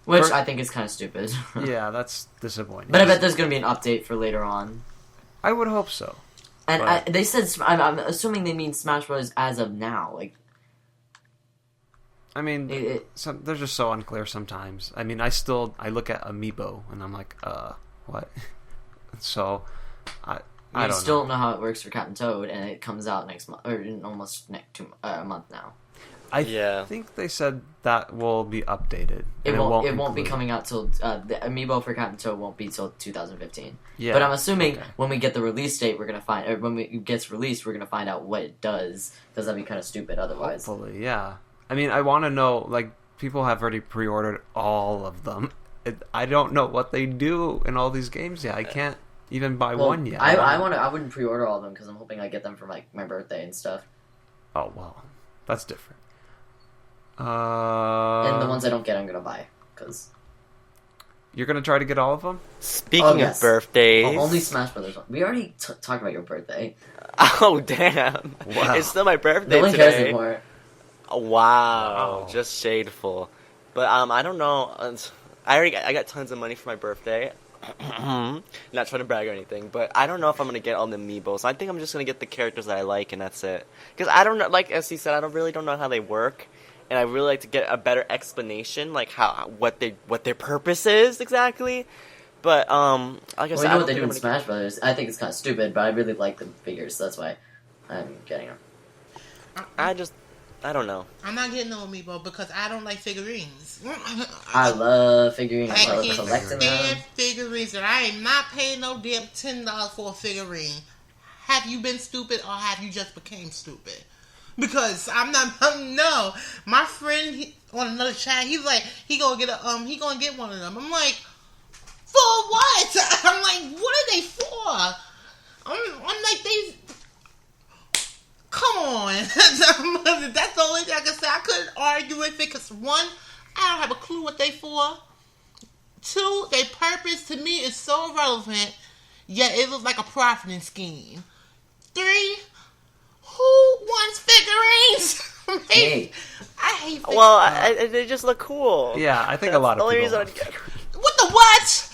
Which I think is kind of stupid. Yeah, that's disappointing. But I bet there's going to be an update for later on. I would hope so. And they said, I'm assuming they mean Smash Bros. As of now. Like, I mean, they're just so unclear sometimes. I mean, I look at Amiibo and I'm like, what? So, I don't still know. don't know how it works for Captain Toad, and it comes out next month, or in almost a month now. I think they said that will be updated. It won't be include coming out till the Amiibo for Captain Toad won't be till 2015. Yeah, but I'm assuming when we get the release date, we're gonna find, or when it gets released, we're gonna find out what it does, because that'd be kind of stupid otherwise. Hopefully, yeah. I mean, I want to know. Like, people have already pre-ordered all of them. I don't know what they do in all these games yet. I can't even buy one yet. I wouldn't pre-order all of them because I'm hoping I get them for like my birthday and stuff. Oh well, that's different. And the ones I don't get, I'm gonna buy, because you're gonna try to get all of them. Speaking of birthdays, only Smash Brothers. We already talked about your birthday. Oh damn! Wow. It's still my birthday No one cares today. anymore. Wow, just shadeful. But I don't know. I got tons of money for my birthday. Not trying to brag or anything, but I don't know if I'm gonna get all the amiibos. I think I'm just gonna get the characters that I like, and that's it. Because I don't know, like as he said, I don't know how they work, and I really like to get a better explanation, like what their purpose is exactly. But like I said, You know what they do in Smash Brothers? I think it's kind of stupid, but I really like the figures, so that's why I'm getting them. I don't know. I'm not getting no amiibo because I don't like figurines. I love figurines. I I love can't collecting stand them. figurines, and I am not paying no damn $10 for a figurine. Have you been stupid, or have you just became stupid? Because no. My friend on another chat, he's like, he gonna get one of them. I'm like, for what? I'm like, what are they for? I'm like, they. Come on. That's the only thing I can say. I couldn't argue with it because, one, I don't have a clue what they for. Two, their purpose to me is so irrelevant, yet it looks like a profiting scheme. Three, who wants figurines? Hey. I hate figurines. Well, they just look cool. Yeah, I think a lot of people. What the what?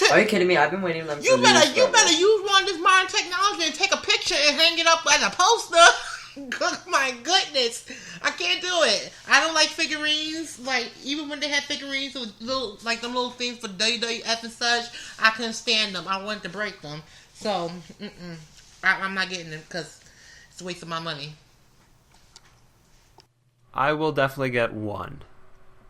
Are you kidding me? I've been waiting for them. You better use one of this modern technology and take a picture and hang it up as a poster. My goodness, I can't do it. I don't like figurines. Like, even when they had figurines with little, like them little things for WWF and such, I couldn't stand them. I wanted to break them. So, I'm not getting them because it's a waste of my money. I will definitely get one,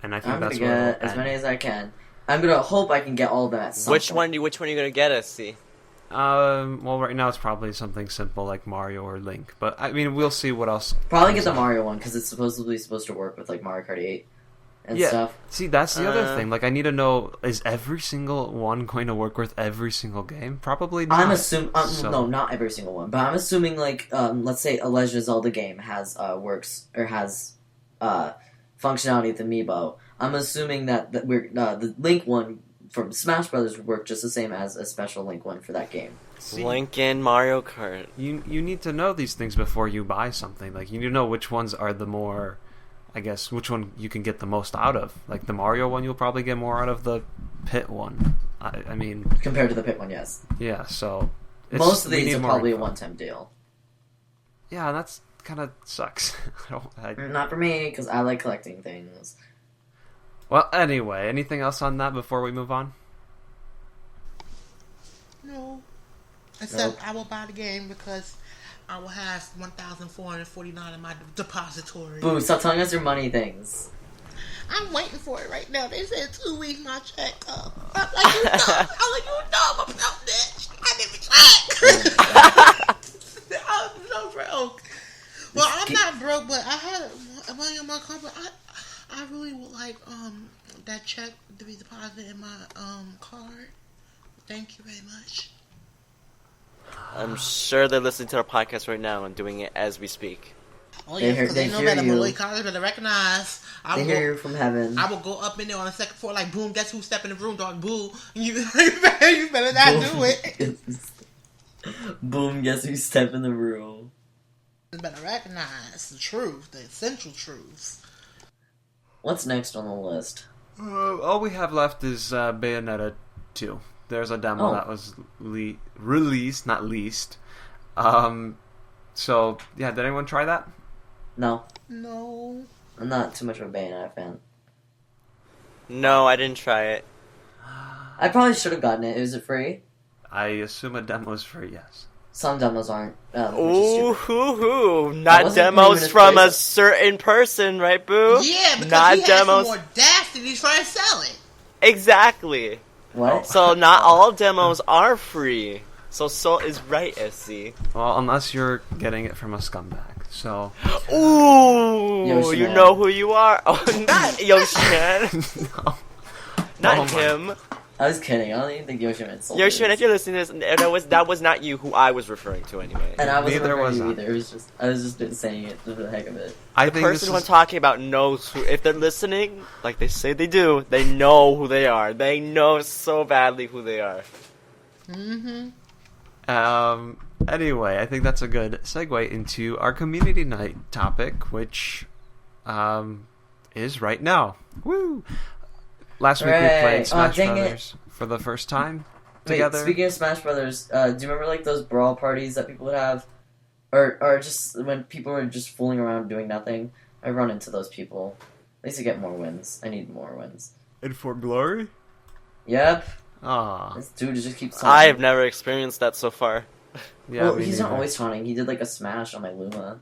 and I think I'm that's gonna where get as many as I can. I'm gonna hope I can get all of them at some Which point. one are you gonna get us? See. Well, right now it's probably something simple like Mario or Link, but I mean, we'll see what else. Probably get the Mario one because it's supposed to work with like Mario Kart 8 and stuff. See, that's the other thing. Like, I need to know: is every single one going to work with every single game? Probably not. I'm assuming no, not every single one, but I'm assuming like let's say a Legend of Zelda game has works or has functionality with Amiibo. I'm assuming that the Link one from Smash Brothers would work just the same as a special Link one for that game. See, Link in Mario Kart. You need to know these things before you buy something. Like, you need to know which ones are the more, I guess, which one you can get the most out of. Like the Mario one, you'll probably get more out of the Pit one. I mean, Compared to the Pikmin, yes. yeah. So Most of we these need are more probably a info. one-time deal. Yeah, that's kind of sucks. Not for me, because I like collecting things. Well, anyway, anything else on that before we move on? No. Except I will buy the game because I will have 1,449 in my depository. Boo, stop telling us your money things. I'm waiting for it right now. They said 2 weeks my check up. I'm like, you dumb. I'm like, you dumb. I'm no bitch. I didn't check. I'm so broke. Well, I'm not broke, but I had money in my car, but I really would like that check to be deposited in my card. Thank you very much. I'm sure they're listening to our podcast right now and doing it as we speak. Oh yes, because they know hear that you. Malloy College better recognize. They hear you from heaven. I will go up in there on the second floor like, boom, guess who stepped in the room, dog? Boo. You better not do it. Boom, guess who stepped in the room. You better recognize the truth, the essential truths. What's next on the list? All we have left is Bayonetta 2. There's a demo that was released, not leased. So, yeah, did anyone try that? No. No. I'm not too much of a Bayonetta fan. No, I didn't try it. I probably should have gotten it. Is it free? I assume a demo is free, yes. Some demos aren't. Ooh, Which is stupid. hoo. I Not wasn't demos playing with from a his certain person, right, Boo? Yeah, because not he has demos. some audacity trying to sell it. Exactly. What? So not all demos are free. So Soul is right, SC. Well, unless you're getting it from a scumbag. So, Ooh, Yoshi you Man. know who you are. Oh, not Yoshi Man. no. Not Oh my. him. I was kidding. I don't even think Yoshiman sold Yoshi Man, it. if you're listening to this, that was not you who I was referring to anyway. And I wasn't Neither referring was to you I. either. It was just I was just saying it for the heck of it. I The think this person who I'm is... talking about knows who. If they're listening, like they say they do, they know who they are. They know so badly who they are. Mm-hmm. Anyway, I think that's a good segue into our community night topic, which is right now. Woo! Last week we Hooray. played Smash dang it. Brothers for the first time Wait, together. speaking of Smash Brothers, do you remember like those brawl parties that people would have, or just when people were just fooling around doing nothing? I run into those people. At least I get more wins. I need more wins. And for glory? Yep. Ah, This dude just keeps. I have never experienced that so far. yeah. Well, me he's not neither. always taunting. He did like a smash on my Luma.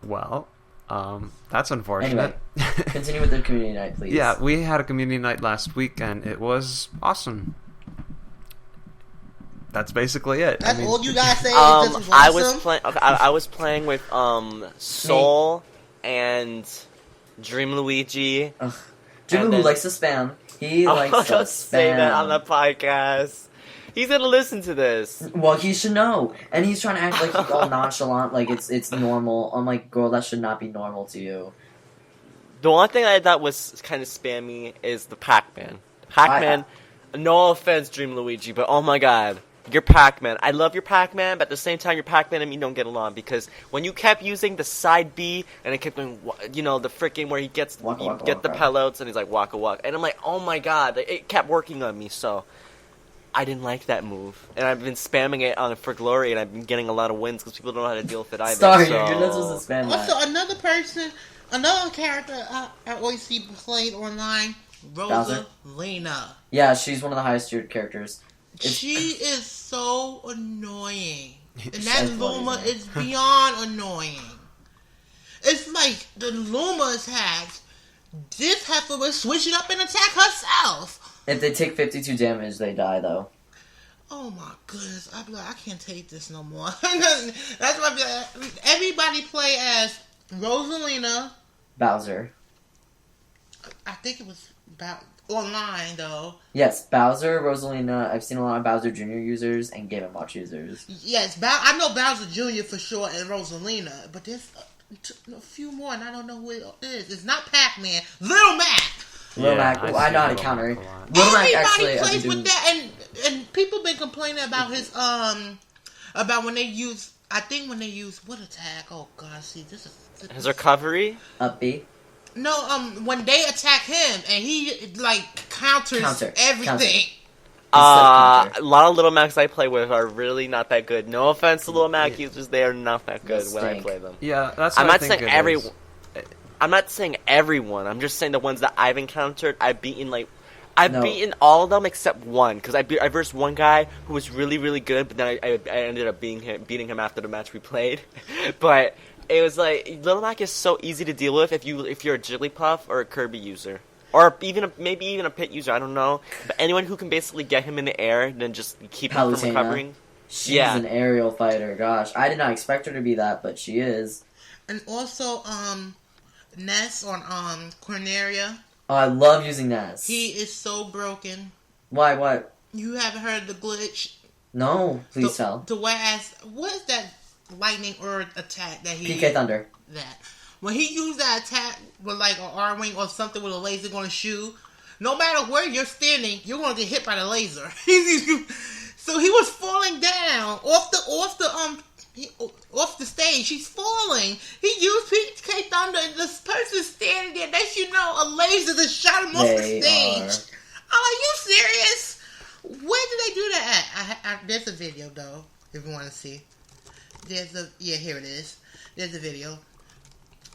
Well, that's unfortunate. Continue with the community night, please. Yeah, we had a community night last week, and it was awesome. That's basically it. That's I mean, all you gotta say. This was I was awesome. playing. Okay, I was playing with Soul and Dream Luigi. Jimmy and who then- likes to spam. He likes to Don't spam. say that on the podcast. He's gonna listen to this. Well, he should know, and he's trying to act like he's all nonchalant, like it's normal. I'm like, girl, that should not be normal to you. The one thing I thought was kind of spammy is the Pac-Man. Pac-Man. No offense, Dream Luigi, but oh my god. Your Pac-Man. I love your Pac-Man, but at the same time, your Pac-Man and me don't get along because when you kept using the side B and it kept doing, you know, the freaking where he gets, Waka, you waka, get the waka. pellets and he's like waka waka, and I'm like, oh my god, it kept working on me, so I didn't like that move, and I've been spamming it on For Glory, and I've been getting a lot of wins because people don't know how to deal with it either. Sorry, so... you're not supposed to spam that. Also, another character I always see played online, Bowser? Rosalina. Yeah, she's one of the highest tiered characters. She is so annoying. And She's that so Luma funny. is beyond annoying. It's like the Luma attacks. This heifer will switch it up and attack herself. If they take 52 damage, they die though. Oh my goodness. I'd be like, I can't take this no more. That's why I'd be like, everybody play as Rosalina. Bowser. I think it was about online though. Yes, Bowser, Rosalina. I've seen a lot of Bowser Jr. users and Game & Watch users. Yes, I know Bowser Jr. for sure and Rosalina, but there's a few more and I don't know who it is. It's not Pac-Man. Little Mac! Little Mac, I I see know how to Little counter. Mac a lot. Little Mac Everybody actually, I've plays been with doing- that, and people been complaining about his about when they use. I think when they use what attack? Oh god, see this is His recovery? Up B. no when they attack him and he like counters everything. Counter. A lot of Little Macs I play with are really not that good. No offense to Little Mac users, they are not that good when I play them. Yeah, that's. I'm what not I saying think it everyone. is. I'm not saying everyone. I'm just saying the ones that I've encountered. I've beaten beaten all of them except one, because I versed one guy who was really, really good, but then I ended up beating him after the match we played. But it was like Little Mac is so easy to deal with if you're a Jigglypuff or a Kirby user, or maybe even a Pit user. I don't know, but anyone who can basically get him in the air and then just keep him from recovering. She's an aerial fighter. Gosh, I did not expect her to be that, but she is. And also, Ness on Corneria. Oh, I love using Ness. He is so broken. Why? What? You haven't heard the glitch? No, please tell. What is that lightning or attack that he... PK Thunder. That. When he used that attack with like an R-wing or something with a laser going to shoot, no matter where you're standing, you're going to get hit by the laser. So he was falling down off the stage. He's falling. He used PK Thunder, and this person standing there. That you know, a laser that shot him off the stage. Are you serious? Where did they do that at? There's a video though, if you want to see. Here it is. There's a video.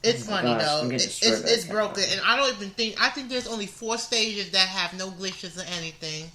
It's funny though. It's broken, and I don't even think. I think there's only 4 stages that have no glitches or anything.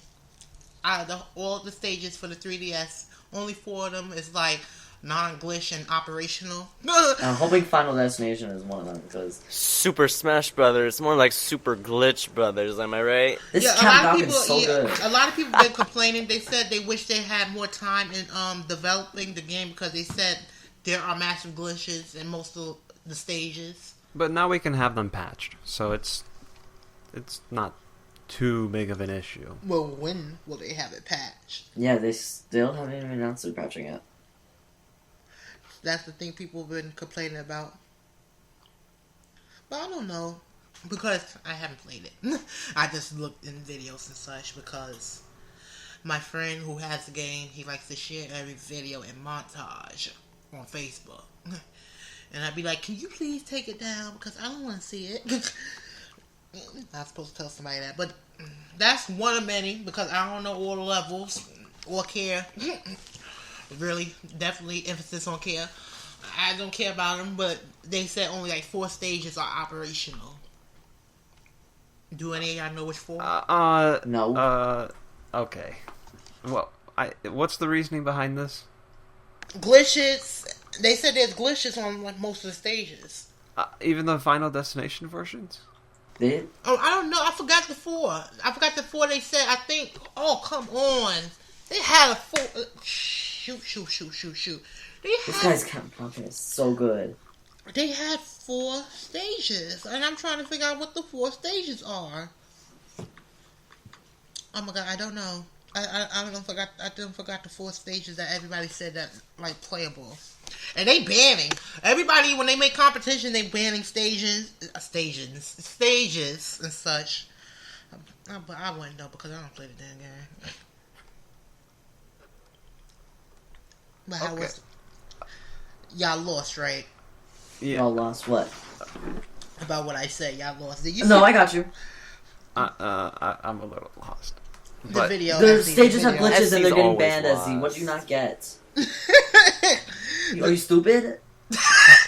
Out of all the stages for the 3DS, only 4 of them is like non-glitch and operational. I'm hoping Final Destination is one of them because Super Smash Brothers, more like Super Glitch Brothers. Am I right? This a lot of people, is so good. A lot of people have been complaining. They said they wish they had more time in developing the game because they said there are massive glitches in most of the stages. But now we can have them patched, so it's not too big of an issue. Well, when will they have it patched? Yeah, they still haven't even announced they're patching it. That's the thing people have been complaining about. But I don't know, because I haven't played it. I just looked in videos and such because my friend who has the game, he likes to share every video and montage on Facebook. And I'd be like, can you please take it down? Because I don't want to see it. Not supposed to tell somebody that, but that's one of many because I don't know all the levels or care. Really, definitely emphasis on care. I don't care about them, but they said only like 4 stages are operational. Do any of y'all know which 4? No. Okay. Well, what's the reasoning behind this? Glitches. They said there's glitches on like most of the stages. Even the Final Destination versions? They? Oh, I don't know. I forgot the 4. They said. I think. Oh, come on. They had a 4. Shoot. This guy's Captain Falcon is so good. They had 4 stages, and I'm trying to figure out what the 4 stages are. Oh my god, I don't know. I didn't forgot the 4 stages that everybody said that like playable. And they banning everybody when they make competition. They banning stages and such. But I wouldn't know because I don't play the damn game. But how was y'all lost, right? Yeah. Y'all lost what? About what I said, y'all lost. Did you? No, I got you. I'm a little lost. The video. The stages have glitches SC's and they're getting always banned. lost. SC, what do you not get? Are you stupid?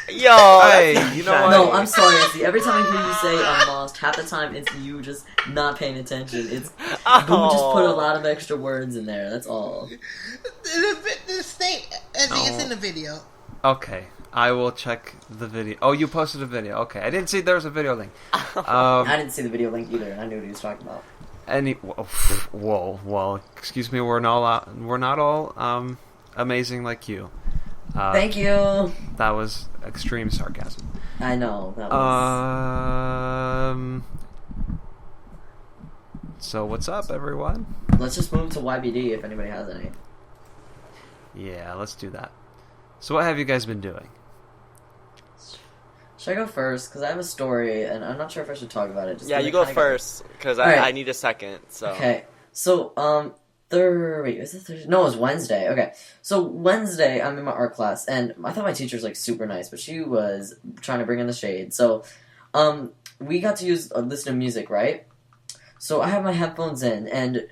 Yo, hey, you know what? No, I'm sorry, SC. Every time I hear you say I'm lost, half the time it's you just not paying attention. It's Boom just put a lot of extra words in there. That's all. The state, it's in the video. Okay, I will check the video. Oh, you posted a video. Okay, I didn't see there was a video link. I didn't see the video link either, and I knew what he was talking about. Whoa, excuse me. We're not all amazing like you. Thank you. That was extreme sarcasm. I know. That was... So what's up, everyone? Let's just move to YBD if anybody has any. Yeah, let's do that. So what have you guys been doing? Should I go first? Because I have a story, and I'm not sure if I should talk about it. Yeah, you go first, because I need a second. So okay, so wait, is it Thursday? No, it was Wednesday. Okay, so Wednesday I'm in my art class, and I thought my teacher's like super nice, but she was trying to bring in the shade. So, we got to listen to music, right? So I have my headphones in, and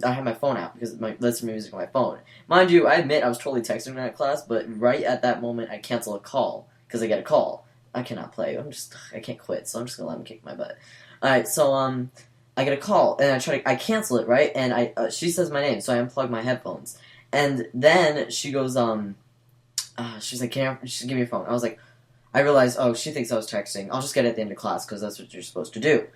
I have my phone out because my listen to music on my phone. Mind you, I admit I was totally texting in that class, but right at that moment I cancel a call because I get a call. I cannot play. I can't quit, so I'm just gonna let him kick my butt. All right, so I get a call and I cancel it, right, and she says my name, so I unplug my headphones, and then she goes she's like, just give me your phone. I was like, I realized, oh, she thinks I was texting. I'll just get it at the end of class because that's what you're supposed to do.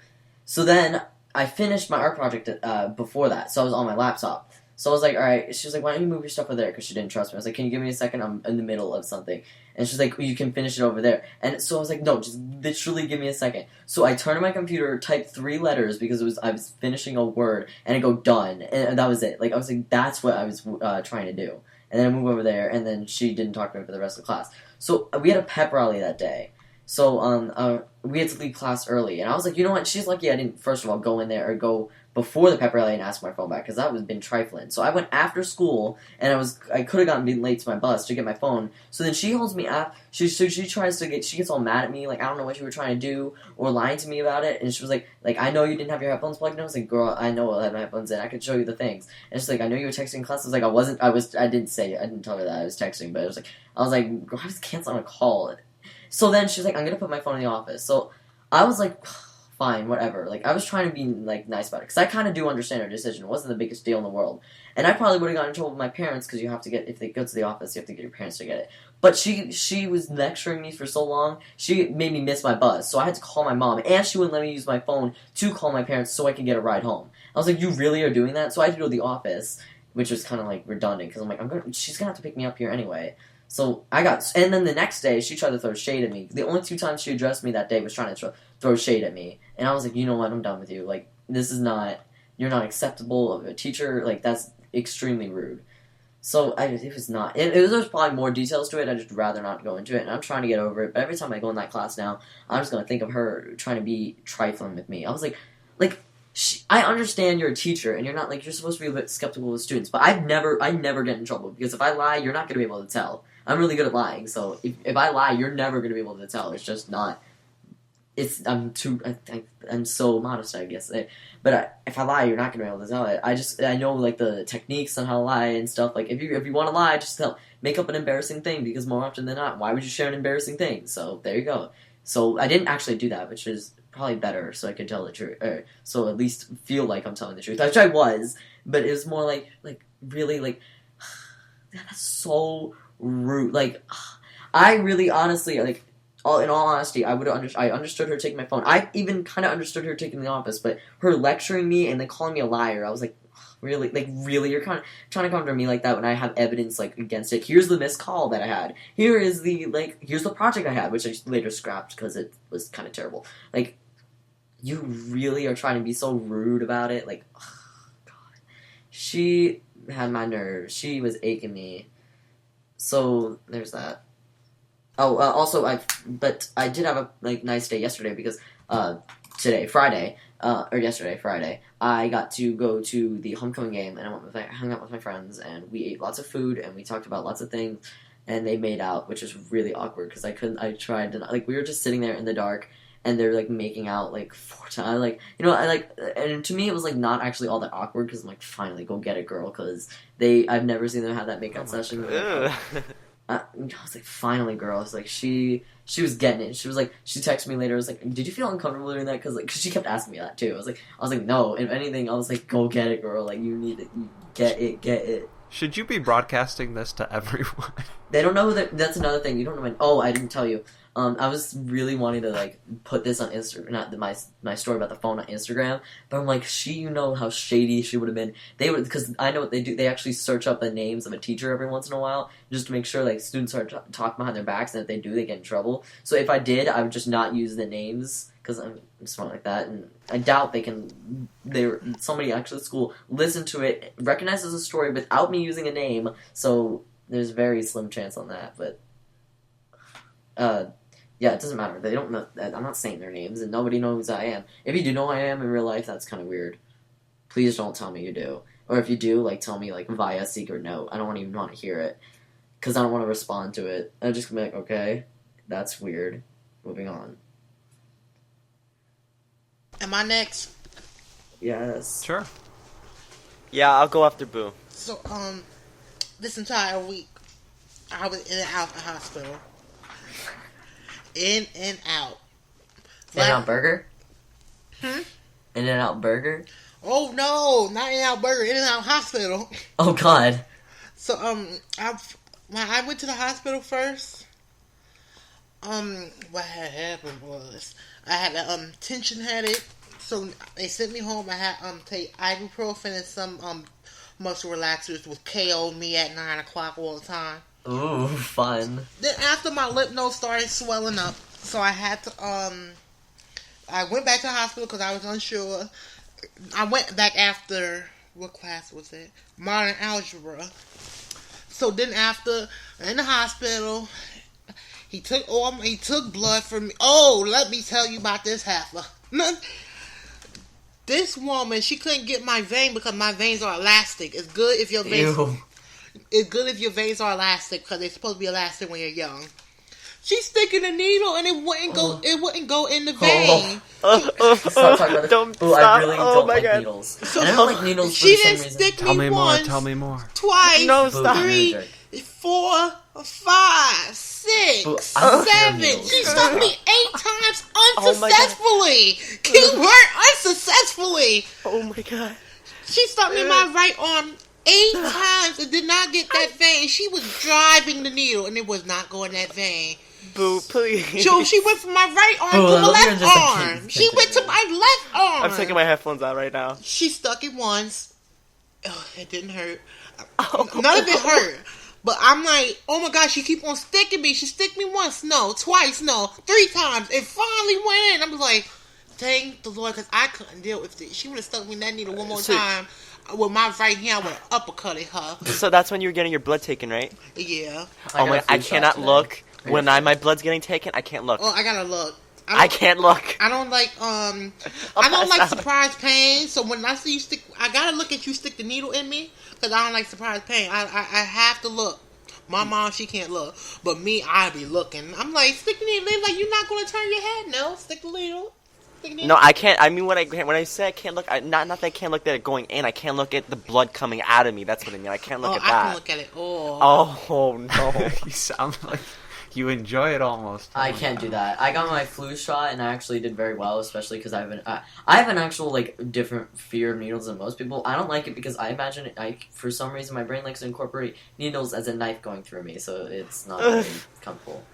So then I finished my art project before that, so I was on my laptop. So I was like, all right. She was like, why don't you move your stuff over there? Because she didn't trust me. I was like, can you give me a second? I'm in the middle of something. And she's like, you can finish it over there. And so I was like, no, just literally give me a second. So I turned to my computer, typed 3 letters because I was finishing a word, and I go done, and that was it. Like I was like, that's what I was trying to do. And then I move over there, and then she didn't talk to me for the rest of the class. So we had a pep rally that day. So we had to leave class early, and I was like, you know what? She's lucky I didn't first of all go in there or go before the pep rally and ask for my phone back because that would have been trifling. So I went after school, and I could have gotten late to my bus to get my phone. So then she holds me up. She gets all mad at me, like I don't know what you were trying to do or lying to me about it. And she was like I know you didn't have your headphones plugged in. I was like, girl, I know I had my headphones in. I could show you the things. And she's like, I know you were texting in class. I was like, I didn't tell her that I was texting, but I was like, girl, I was canceling a call. So then she's like, I'm gonna put my phone in the office. So I was like, fine, whatever. Like I was trying to be like nice about it because I kind of do understand her decision. It wasn't the biggest deal in the world, and I probably would have gotten in trouble with my parents because you have to get if they go to the office, you have to get your parents to get it. But she was lecturing me for so long, she made me miss my bus. So I had to call my mom, and she wouldn't let me use my phone to call my parents so I could get a ride home. I was like, you really are doing that? So I had to go to the office, which was kind of like redundant because I'm like, she's gonna have to pick me up here anyway. So and then the next day, she tried to throw shade at me. The only 2 times she addressed me that day was trying to throw shade at me. And I was like, you know what, I'm done with you. Like, you're not acceptable of a teacher. Like, that's extremely rude. So, it was not. There's probably more details to it. I'd just rather not go into it. And I'm trying to get over it. But every time I go in that class now, I'm just going to think of her trying to be trifling with me. I was like, I understand you're a teacher and you're not you're supposed to be a bit skeptical of students, but I never get in trouble because if I lie, you're not going to be able to tell. I'm really good at lying, so if I lie, you're never going to be able to tell. It's just not. I'm so modest, I guess. But if I lie, you're not going to be able to tell it. I know the techniques on how to lie and stuff. Like if you want to lie, just make up an embarrassing thing because more often than not, why would you share an embarrassing thing? So there you go. So I didn't actually do that, which is probably better, so I could tell the truth, so at least feel like I'm telling the truth, which I was. But it was more really that's so rude. I really honestly in all honesty, I understood her taking my phone. I even kind of understood her taking the office, but her lecturing me and then calling me a liar, I was like, really, you're kind of trying to come to me like that when I have evidence against it. Here's the missed call that I had. Here's the project I had, which I later scrapped because it was kind of terrible. You really are trying to be so rude about it. God, she had my nerves. She was aching me. So there's that. Oh, also I did have a nice day yesterday because Friday, I got to go to the homecoming game and I hung out with my friends and we ate lots of food and we talked about lots of things and they made out, which was really awkward because I tried to we were just sitting there in the dark and they're making out 4 times, and to me it was not actually all that awkward because I'm finally go get it, girl, because I've never seen them have that makeout session. I was finally, girl. It's she was getting it. She was she texted me later. I was did you feel uncomfortable doing that? Because she kept asking me that too. I was like, no. If anything, I was go get it, girl. You need it. You get it. Should you be broadcasting this to everyone? They don't know that. That's another thing. You don't know. Oh, I didn't tell you. I was really wanting to put this on Instagram, not my story about the phone on Instagram, but I'm you know how shady she would have been. They would, because I know what they do. They actually search up the names of a teacher every once in a while just to make sure students aren't talking behind their backs, and if they do, they get in trouble. So if I did, I would just not use the names because I'm smart like that, and I doubt somebody actually at school listened to it, recognizes a story without me using a name. So there's very slim chance on that, but. Yeah, it doesn't matter. They don't know. I'm not saying their names, and nobody knows who I am. If you do know who I am in real life, that's kind of weird. Please don't tell me you do. Or if you do, tell me, via secret note. I don't even want to hear it. Because I don't want to respond to it. I'm just going to be okay, that's weird. Moving on. Am I next? Yes. Sure. Yeah, I'll go after Boo. So, this entire week, I was in and out of the hospital. In and out. In-N-Out Burger? Hmm? In-N-Out Burger? Oh no, not In-N-Out Burger, In-N-Out Hospital. Oh God. So, I went to the hospital first. What had happened was I had a tension headache, so they sent me home. I had take ibuprofen and some muscle relaxers, which KO'd me at 9 o'clock all the time. Ooh, fun. Then after my lymph nodes started swelling up, so I had to I went back to the hospital because I was unsure. I went back after, what class was it? Modern algebra. So then after in the hospital, he took blood from me. Oh, let me tell you about this heifer. This woman, she couldn't get my vein because my veins are elastic. It's good if your veins. Ew. It's good if your veins are elastic because they're supposed to be elastic when you're young. She's sticking a needle and it wouldn't go. It wouldn't go in the vein. Stop talking about Don't this. Ooh, stop. I really Oh don't my like God. needles. So And I don't like needles for she the same didn't reason. stick Tell me more. once, Tell me more. twice, No, stop. 3, 4, 5, 6, Boo, I don't care 7. needles. She stuck me 8 times Oh my God. unsuccessfully. Keyword unsuccessfully. Oh my God. She stuck me in my right arm 8 times and did not get that vein. She was driving the needle and it was not going that vein. Boo, please. So she went from my right arm Boo, to my look, you're left just a arm. kid. She went to my left arm. I'm taking my headphones out right now. She stuck it once. Oh, it didn't hurt. Oh. None of it hurt. But I'm like, oh my gosh, she keep on sticking me. She stick me once, no. Twice, no. 3 times. It finally went in. I was like, thank the Lord, because I couldn't deal with it. She would have stuck me in that needle one more time. With my right hand, I would have uppercutted her. So that's when you were getting your blood taken, right? Yeah. Oh my! got a I flu shot cannot today. look when my blood's getting taken. I can't look. Oh, I gotta look. I can't look. I don't like I don't like surprise pain. So when I see you stick, I gotta look at you stick the needle in me because I don't like surprise pain. I have to look. My mom, she can't look, but me, I be looking. I'm like, stick the needle. They're like, you're not gonna turn your head. No, stick the needle. No, I can't. I mean, when I say I can't look, not that I can't look at it going in. I can't look at the blood coming out of me. That's what I mean. I can't look at I that. can look at it. Oh No. You sound like you enjoy it almost. I can't do that. I got my flu shot and I actually did very well, especially because I have an actual like different fear of needles than most people. I don't like it because I imagine for some reason my brain likes to incorporate needles as a knife going through me, so it's not very comfortable.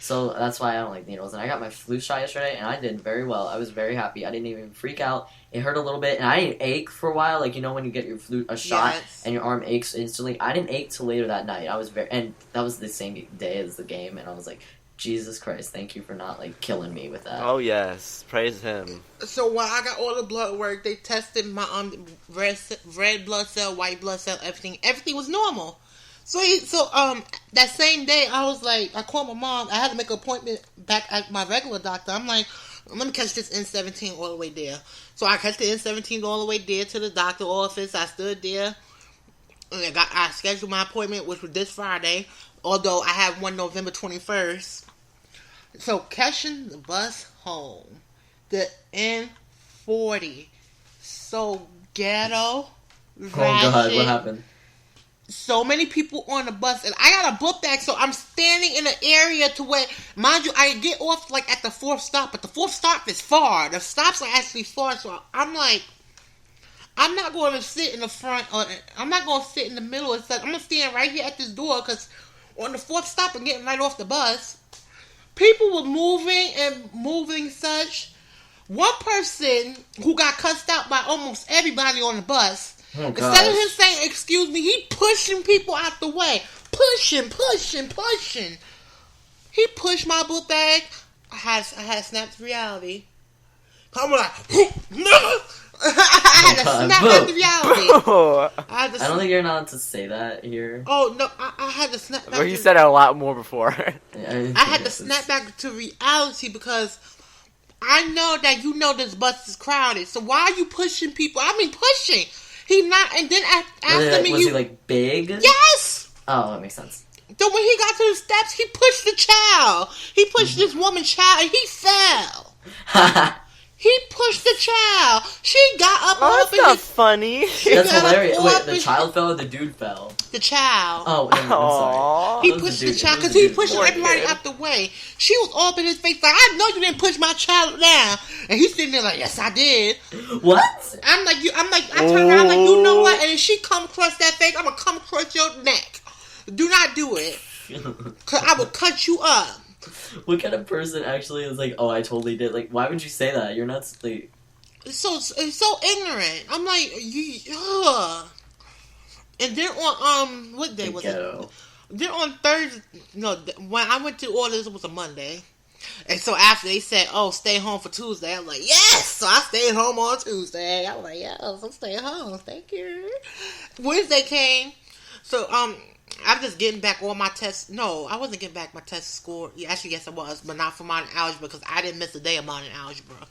So that's why I don't like needles. And I got my flu shot yesterday, and I did very well. I was very happy. I didn't even freak out. It hurt a little bit, and I didn't ache for a while. Like, you know when you get a shot, Yes. and your arm aches instantly? I didn't ache till later that night. And that was the same day as the game, and I was like, Jesus Christ, thank you for not, like, killing me with that. Oh yes, praise him. So when I got all the blood work, they tested my red blood cell, white blood cell, everything. Everything was normal. So that same day, I was like, I called my mom. I had to make an appointment back at my regular doctor. I'm like, let me catch this N17 all the way there. So I catch the N17 all the way there to the doctor office. I stood there, and I scheduled my appointment, which was this Friday. Although I have one November 21st. So catching the bus home, the N40, so ghetto. Oh God, what happened? So many people on the bus, and I got a book bag, so I'm standing in an area to where, mind you, I get off like at the 4th stop, but the 4th stop is far. The stops are actually far, so I'm like, I'm not going to sit in the front, or I'm not going to sit in the middle. It's like, I'm going to stand right here at this door, because on the 4th stop and getting right off the bus, people were moving such. One person who got cussed out by almost everybody on the bus, instead of him saying, excuse me, he pushing people out the way. Pushing. He pushed my book bag. I had snapped reality. I'm like, no! I had to snap back to reality. I don't think you're allowed to say that here. Oh, no, I had to snap back Well, you said it a lot more before. I had to snap back to reality because I know that you know this bus is crowded. So why are you pushing people? I mean, pushing. He not, and then after me, was he like big? Yes. Oh, that makes sense. So when he got to the steps, he pushed the child. He pushed this woman's child, and he fell. He pushed the child. She got up Oh, off that's not funny. That's got hilarious. up Wait, off the and- child fell or the dude fell? The child. Oh, I'm sorry. He It was pushed the dude. child It was because he dude. pushed Poor everybody kid. out the way. She was all up in his face like, I know you didn't push my child down. And he's sitting there like, yes, I did. What? I turn around like, you know what? And if she come across that face, I'm going to come across your neck. Do not do it. Because I will cut you up. What kind of person actually is like, oh, I totally did? Like, why would you say that? You're not like... It's so ignorant. I'm like, ugh. And then on, what day was ghetto. it? Then on Thursday, no, when I went to order, it was a Monday. And so after they said, oh, stay home for Tuesday, I'm like, yes! So I stayed home on Tuesday. I was like, yes, I'm staying home. Thank you. Wednesday came. So, I'm just getting back all my tests. No, I wasn't getting back my test score. Yeah, actually, yes, I was, but not for modern algebra because I didn't miss a day of modern algebra.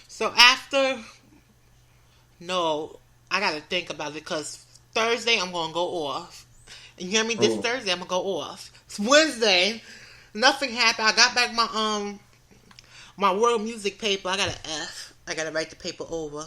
So after, no, I got to think about it because Thursday I'm going to go off. And you hear me? This Thursday I'm going to go off. It's Wednesday. Nothing happened. I got back my world music paper. I got an F. I got to write the paper over.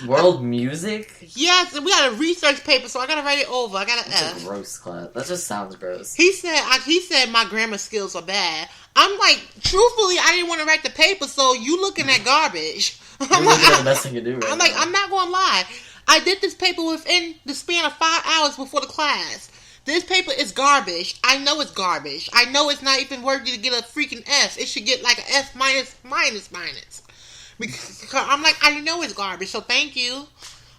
World music? Yes, and we got a research paper, so I got to write it over. I got an That's F. a gross class. That just sounds gross. He said my grammar skills are bad. I'm like, truthfully, I didn't want to write the paper, so you looking at garbage. You're looking at the best thing to do right I'm like, now. I'm not going to lie. I did this paper within the span of 5 hours before the class. This paper is garbage. I know it's garbage. I know it's not even worthy to get a freaking F. It should get like an F minus. Because I'm like, I know it's garbage, so thank you.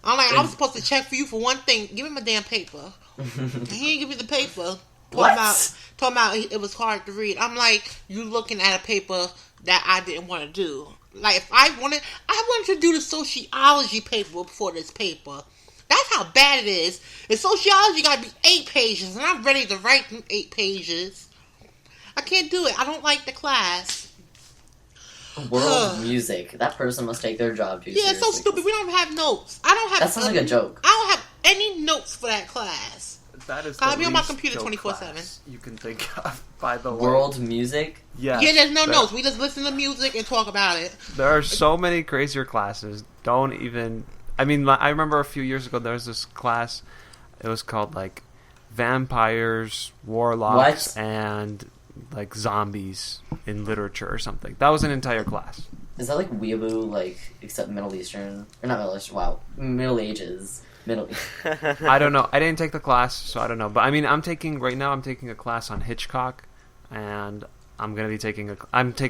I'm like, I was supposed to check for you for one thing. Give me my damn paper. He didn't give me the paper. Talking about it was hard to read. I'm like, you looking at a paper that I didn't want to do. Like, if I wanted to do the sociology paper before this paper. That's how bad it is. And sociology got to be 8 pages, and I'm ready to write them 8 pages. I can't do it. I don't like the class. World music. That person must take their job too Yeah, it's so seriously. stupid. We don't have notes. I don't have. That sounds like a joke. I don't have any notes for that class. That is I'll the be on my least computer joke 24/7. class you can think of, by the way. World music? Yes, Yeah, there's no notes. We just listen to music and talk about it. There are so many crazier classes. Don't even... I mean, I remember a few years ago there was this class. It was called, like, Vampires, Warlocks, and, like, Zombies in Literature or something. That was an entire class. Is that like weeaboo, like, except Middle Eastern? Or not Middle Eastern, wow. Middle Ages. I don't know. I didn't take the class, so I don't know. But, I mean, I'm taking a class on Hitchcock, and I'm going to be taking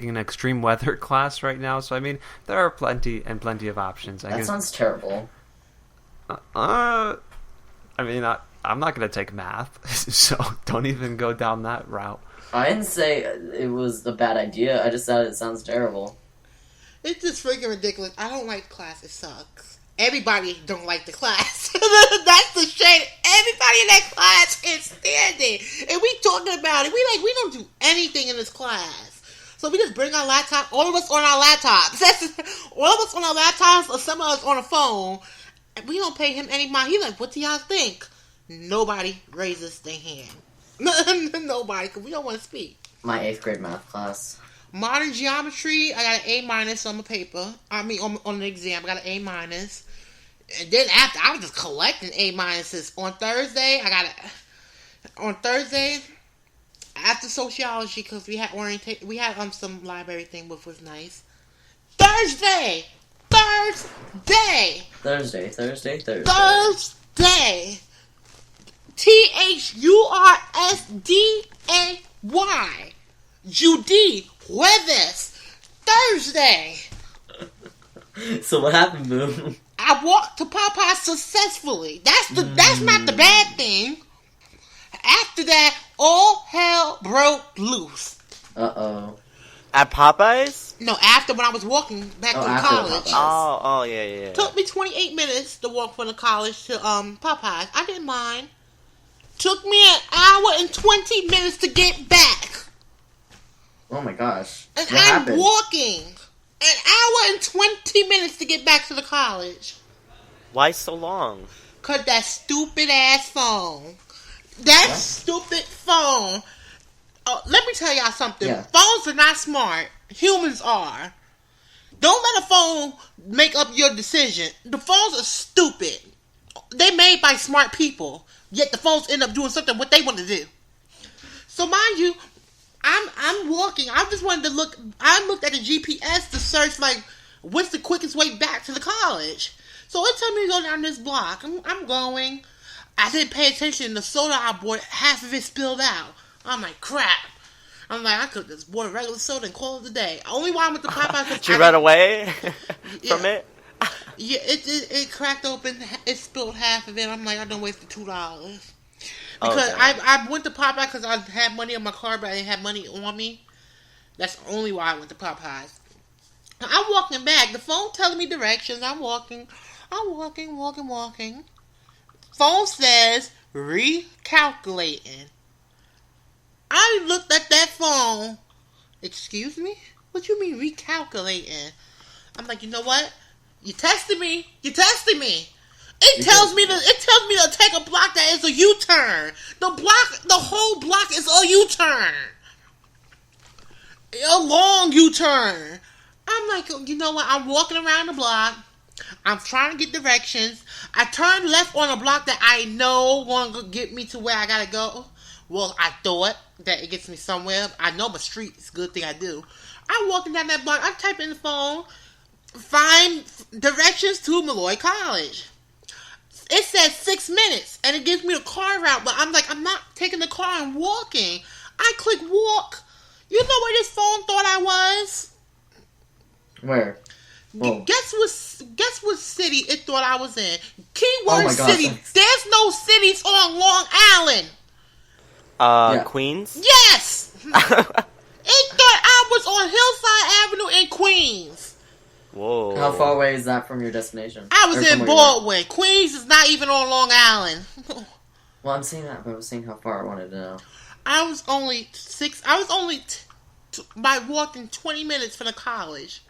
an extreme weather class right now. So, I mean, there are plenty of options. That sounds terrible. I mean, I'm not going to take math, so don't even go down that route. I didn't say it was a bad idea. I just said it sounds terrible. It's just freaking ridiculous. I don't like the class. It sucks. Everybody don't like the class. That's the shame. Everybody in that class can't stand it. And we talking about it. We don't do anything in this class. So we just bring our laptop. All of us on our laptops. All of us on our laptops, or some of us on a phone. And we don't pay him any mind. He's like, what do y'all think? Nobody raises their hand. Nobody, because we don't want to speak. My 8th grade math class. Modern geometry, I got an A- on my paper. I mean, on the exam, I got an A-. And then after, I was just collecting A-. On Thursday, after sociology, because we had we had some library thing, which was nice. Thursday! THURSDAY. Judy Jueves. Thursday. So what happened, Boom? I walked to Popeye successfully. That's not the bad thing. After that, all hell broke loose. Uh-oh. At Popeyes? No, after when I was walking back to after college. Popeyes. Oh, yeah. Took me 28 minutes to walk from the college to Popeyes. I didn't mind. Took me an hour and 20 minutes to get back. Oh my gosh. And What I'm happened? walking an hour and 20 minutes to get back to the college. Why so long? Cause that stupid ass phone. That stupid phone. Let me tell y'all something. Yeah. Phones are not smart. Humans are. Don't let a phone make up your decision. The phones are stupid. They made by smart people, yet the phones end up doing something what they want to do. So mind you, I'm walking. I just wanted to look. I looked at the GPS to search like what's the quickest way back to the college. So it told me to go down this block. I'm going. I didn't pay attention. The soda I bought, half of it spilled out. I'm like, crap. I'm like, I could just bought a regular soda and call it a day. Only why I went to Popeyes. Did you run away from it? Yeah, it cracked open. It spilled half of it. I'm like, I done wasted $2. Because I went to Popeyes because I had money in my car, but I didn't have money on me. That's only why I went to Popeyes. I'm walking back. The phone telling me directions. I'm walking. Phone says recalculating. I looked at that phone. Excuse me? What you mean recalculating? I'm like, you know what? You tested me. It tells me to take a block that is a U-turn. The whole block is a U-turn. A long U-turn. I'm like, you know what? I'm walking around the block. I'm trying to get directions. I turn left on a block that I know won't get me to where I gotta go. Well, I thought that it gets me somewhere. I know my street. It's a good thing I do. I'm walking down that block. I type in the phone. Find directions to Malloy College. It says 6 minutes. And it gives me the car route. But I'm like, I'm not taking the car and walking. I click walk. You know where this phone thought I was? Where? Whoa. Guess what city it thought I was in? Keyword city. There's no cities on Long Island. Queens? Yes! It thought I was on Hillside Avenue in Queens. Whoa. How far away is that from your destination? I was in Broadway. Queens is not even on Long Island. Well, I'm saying that, but I was saying how far I wanted to know. I was only by walking 20 minutes from the college.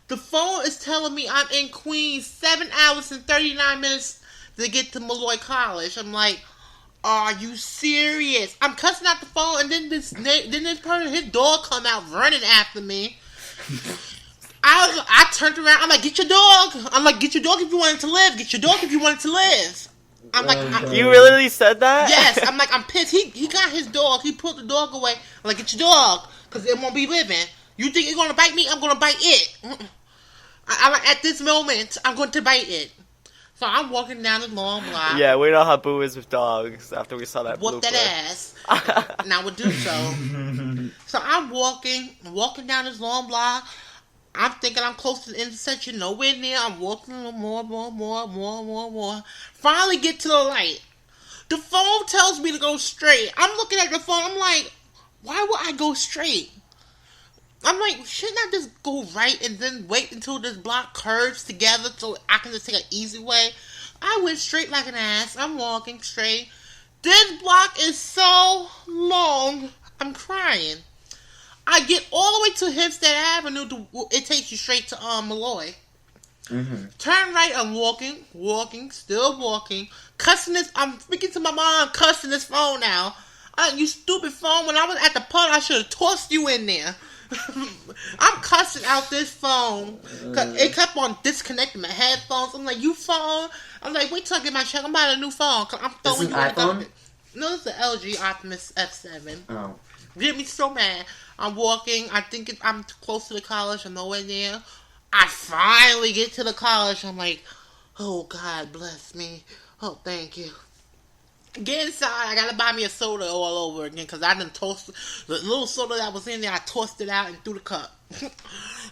The phone is telling me I'm in Queens 7 hours and 39 minutes to get to Malloy College. I'm like, are you serious? I'm cussing out the phone, and then this person, his dog come out running after me. I turned around. I'm like, get your dog. I'm like, get your dog if you want it to live. Get your dog if you want it to live. I'm like, you really said that? Yes. I'm like, I'm pissed. He got his dog. He pulled the dog away. I'm like, get your dog, because it won't be living. You think you're gonna bite me? I'm gonna bite it. I'm like, at this moment, I'm going to bite it. So I'm walking down the long block. Yeah, we know how Boo is with dogs after we saw that Whoop blooper. that ass. And I would do so. So I'm walking down this long block. I'm thinking I'm close to the intersection. Nowhere near. I'm walking more. Finally get to the light. The phone tells me to go straight. I'm looking at the phone. I'm like, why would I go straight? I'm like, shouldn't I just go right and then wait until this block curves together so I can just take an easy way? I went straight like an ass. I'm walking straight. This block is so long. I'm crying. I get all the way to Hempstead Avenue. It takes you straight to Malloy. Mm-hmm. Turn right. I'm walking, still walking. Cussing this. I'm speaking to my mom, cussing this phone now. You stupid phone. When I was at the pub, I should have tossed you in there. I'm cussing out this phone. It kept on disconnecting my headphones. I'm like, you phone? I'm like, wait till I get my check. I'm buying a new phone. I'm throwing you in the garbage. No, it's the LG Optimus F7. Oh. Get me so mad. I'm walking. I think I'm close to the college. I'm nowhere near. I finally get to the college. I'm like, oh, God bless me. Oh, thank you. Get inside. I gotta buy me a soda all over again because I done toasted the little soda that was in there. I tossed it out and threw the cup.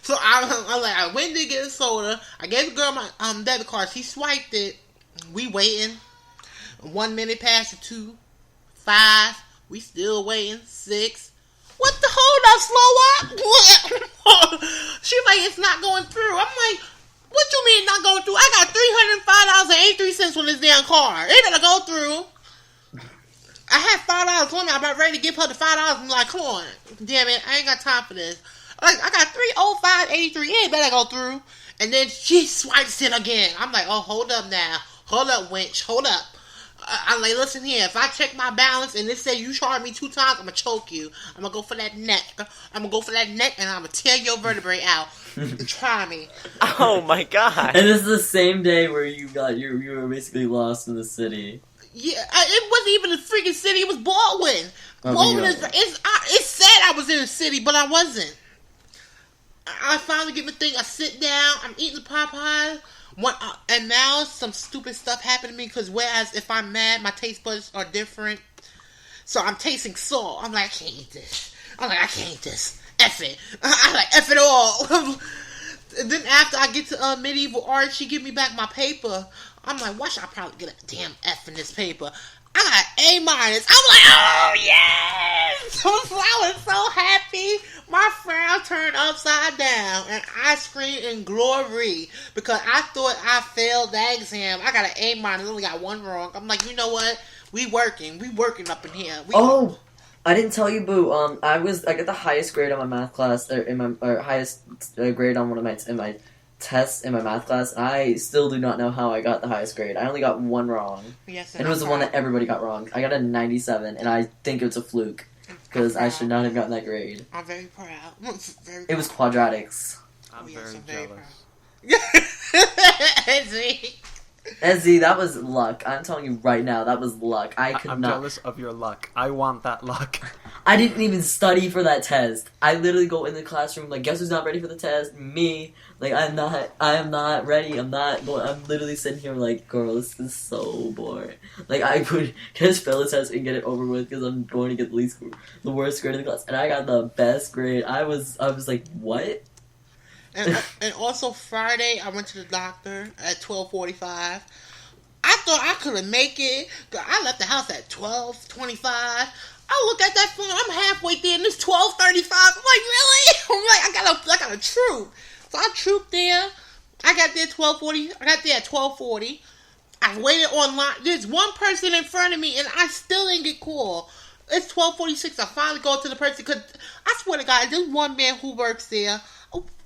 So I'm like, I went to get a soda. I gave the girl my debit card. She swiped it. We waiting. 1 minute past 2, 5. We still waiting. 6. What the hold up, slow up? She's like, it's not going through. I'm like, what you mean not going through? I got $305.83 on this damn car. It better go through. I had $5 on me. I'm about ready to give her the $5. I'm like, come on. Damn it. I ain't got time for this. Like, I got $305.83. It better go through. And then she swipes it again. I'm like, oh, hold up now. Hold up, wench. Hold up. I'm like, listen here, if I check my balance and it says you charge me 2 times, I'm gonna choke you. I'm gonna go for that neck. I'm gonna go for that neck and I'm gonna tear your vertebrae out. Try me. Oh my god. And this is the same day where you were basically lost in the city. Yeah, it wasn't even a freaking city. It was Baldwin. Oh, Baldwin yeah. it said I was in a city, but I wasn't. I finally get my thing. I sit down. I'm eating the Popeyes. And now some stupid stuff happened to me because whereas if I'm mad, my taste buds are different. So I'm tasting salt. I'm like, I can't eat this. F it. I'm like, F it all. And then after I get to medieval art, she give me back my paper. I'm like, why should I probably get a damn F in this paper? I got A-. I'm like, oh yes! I was so happy. My frown turned upside down and I screamed in glory because I thought I failed that exam. I got an A-, only got 1 wrong. I'm like, you know what? We working up in here. I didn't tell you, Boo. I got the highest grade on my math class, or highest grade on one of my tests in my math class. I still do not know how I got the highest grade. I only got 1 wrong. Yes, and it was the one that everybody got wrong. I got a 97, and I think it was a fluke because I should not have gotten that grade. I'm very proud. It was quadratics. I'm yes, very jealous. jealous. Ezzy, that was luck. I'm telling you right now, that was luck. I'm jealous of your luck. I want that luck. I didn't even study for that test. I literally go in the classroom like, guess who's not ready for the test? Me. Like, I am not ready. I'm literally sitting here like, girl, this is so boring. Like, I could just fail the test and get it over with because I'm going to get the worst grade in the class. And I got the best grade. I was like, what? And also Friday, I went to the doctor at 12:45. I thought I couldn't make it. I left the house at 12:25. I look at that phone. I'm halfway there, and it's 12:35. I'm like, really? I'm like, I got a troop. So I trooped there. I got there 12:40. I got there at 12:40. I waited online. There's one person in front of me, and I still didn't get called. It's 12:46. I finally go to the person because I swear to God, there's one man who works there.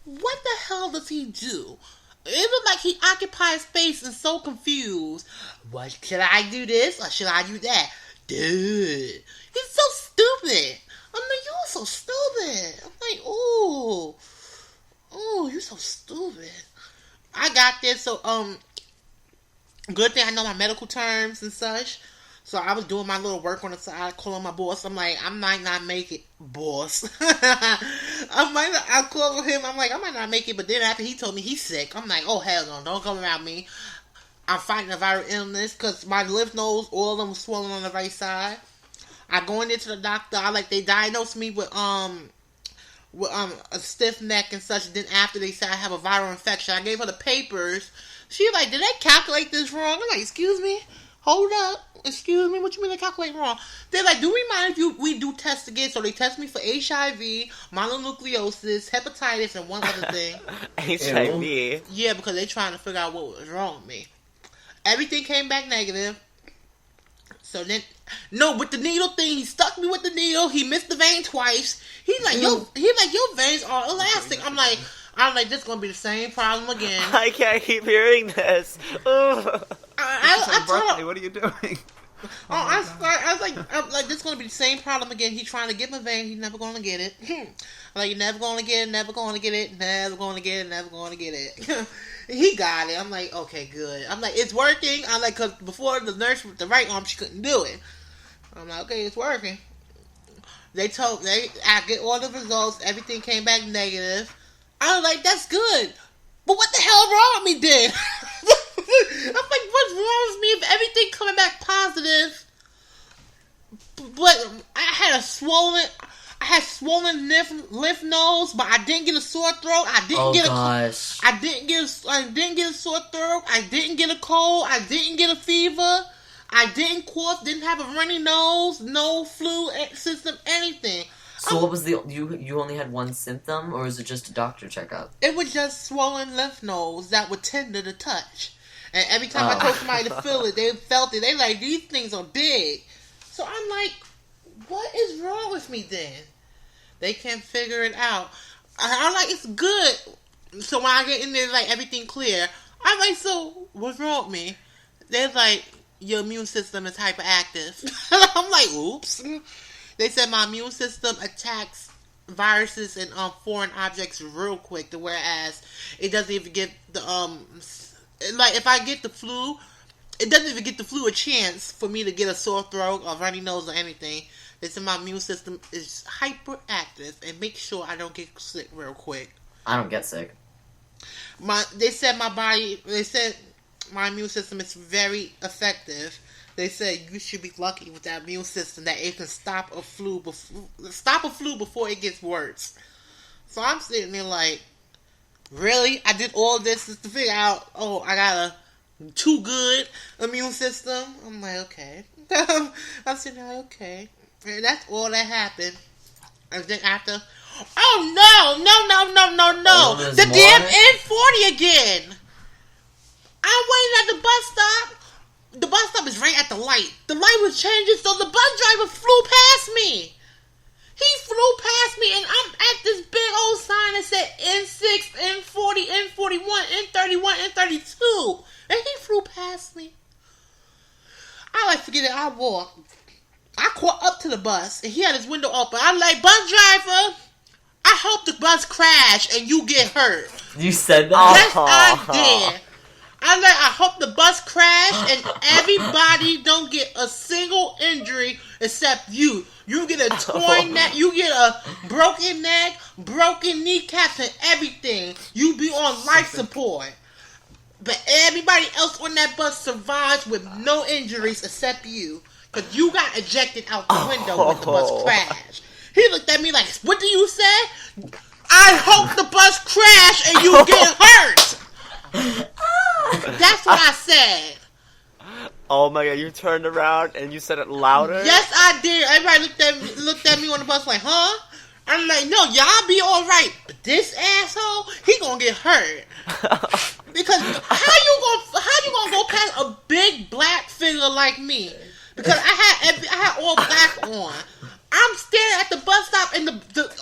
What the hell does he do? It looked like he occupies space and so confused. What, should I do this or should I do that? Dude, he's so stupid. I'm like, you're so stupid. I'm like, ooh, you're so stupid. I got this, so good thing I know my medical terms and such. So I was doing my little work on the side, calling my boss. I'm like, I might not make it, boss. I called him. I'm like, I might not make it. But then after he told me he's sick, I'm like, oh, hell no, don't come around me. I'm fighting a viral illness because my lymph nodes, all of them was swollen on the right side. I go in there to the doctor. They diagnosed me with a stiff neck and such. Then after they said I have a viral infection, I gave her the papers. She like, did they calculate this wrong? I'm like, excuse me? Hold up. Excuse me, what you mean they calculate wrong? They're like, do we mind if we do tests again? So they test me for HIV, mononucleosis, hepatitis, and one other thing. HIV? Yeah, because they're trying to figure out what was wrong with me. Everything came back negative. So then, no, with the needle thing, he stuck me with the needle. He missed the vein twice. He's like, your veins are elastic. I'm like, this is gonna be the same problem again. I can't keep hearing this. Berkeley, what are you doing? I was like, this is gonna be the same problem again. He's trying to get my vein. He's never gonna get it. I'm like, you're never gonna get it. Never gonna get it. Never gonna get it. Never gonna get it. He got it. I'm like, okay, good. I'm like, it's working. I'm like, cause before the nurse with the right arm, she couldn't do it. I'm like, okay, it's working. I get all the results. Everything came back negative. I was like, that's good. But what the hell wrong with me then? I'm like, what's wrong with me if everything coming back positive? But I had swollen lymph nodes, but I didn't get a sore throat. I didn't get a sore throat. I didn't get a cold. I didn't get a fever. I didn't cough. Didn't have a runny nose. No flu system. Anything. So what was you only had one symptom, or was it just a doctor checkup? It was just swollen lymph nodes that were tender to touch. And every time I told somebody to feel it, they felt it. They like, these things are big. So I'm like, what is wrong with me then? They can't figure it out. I'm like, it's good. So when I get in there, like, everything clear. I'm like, so what's wrong with me? They're like, your immune system is hyperactive. I'm like, oops. They said my immune system attacks viruses and foreign objects real quick, whereas it doesn't even get the like if I get the flu, it doesn't even get the flu a chance for me to get a sore throat or runny nose or anything. They said my immune system is hyperactive and make sure I don't get sick real quick. I don't get sick. They said my immune system is very effective. They said you should be lucky with that immune system that it can stop a flu before it gets worse. So I'm sitting there like, really? I did all this just to figure out, oh, I got a too good immune system? I'm like, okay. I'm sitting there like, okay. And that's all that happened. And then after, oh no. Oh, the more? damn N40 again. I'm waiting at the bus stop. The bus stop is right at the light. The light was changing, so the bus driver flew past me. He flew past me, and I'm at this big old sign that said N6, N40, N41, N31, N32. And he flew past me. I like, forget it, I walked. I caught up to the bus, and he had his window open. I'm like, bus driver, I hope the bus crash and you get hurt. You said that? Yes, I did. I'm like, I hope the bus crash and everybody don't get a single injury except you. You get a torn neck, you get a broken neck, broken kneecaps and everything. You be on life support. But everybody else on that bus survives with no injuries except you. Because you got ejected out the window when the bus crashed. He looked at me like, what do you say? I hope the bus crash and you get hurt. That's what I said. Oh my god, you turned around and you said it louder? Yes, I did. Everybody looked at me on the bus like, huh? I'm like, no, y'all be alright. But this asshole, he gonna get hurt. Because how you gonna go past a big black figure like me? Because I had all black on. I'm staring at the bus stop and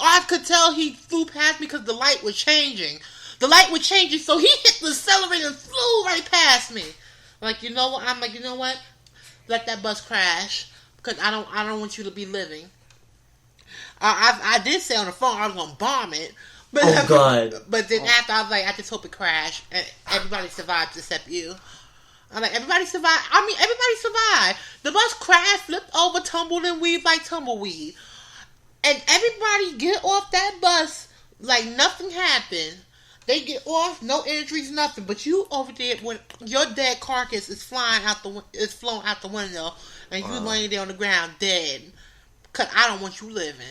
I could tell he flew past me because the light was changing. The light was changing, so he hit the accelerator and flew right past me. Like, you know what? I'm like, you know what? Let that bus crash because I don't want you to be living. I did say on the phone I was gonna bomb it, but oh god. But then after I was like, I just hope it crashed and everybody survived except you. I'm like, everybody survived. I mean, everybody survived. The bus crashed, flipped over, tumbled and weaved like tumbleweed, and everybody get off that bus like nothing happened. They get off, no injuries, nothing. But you over there, when your dead carcass is flown out the window, and you laying there on the ground dead, cause I don't want you living.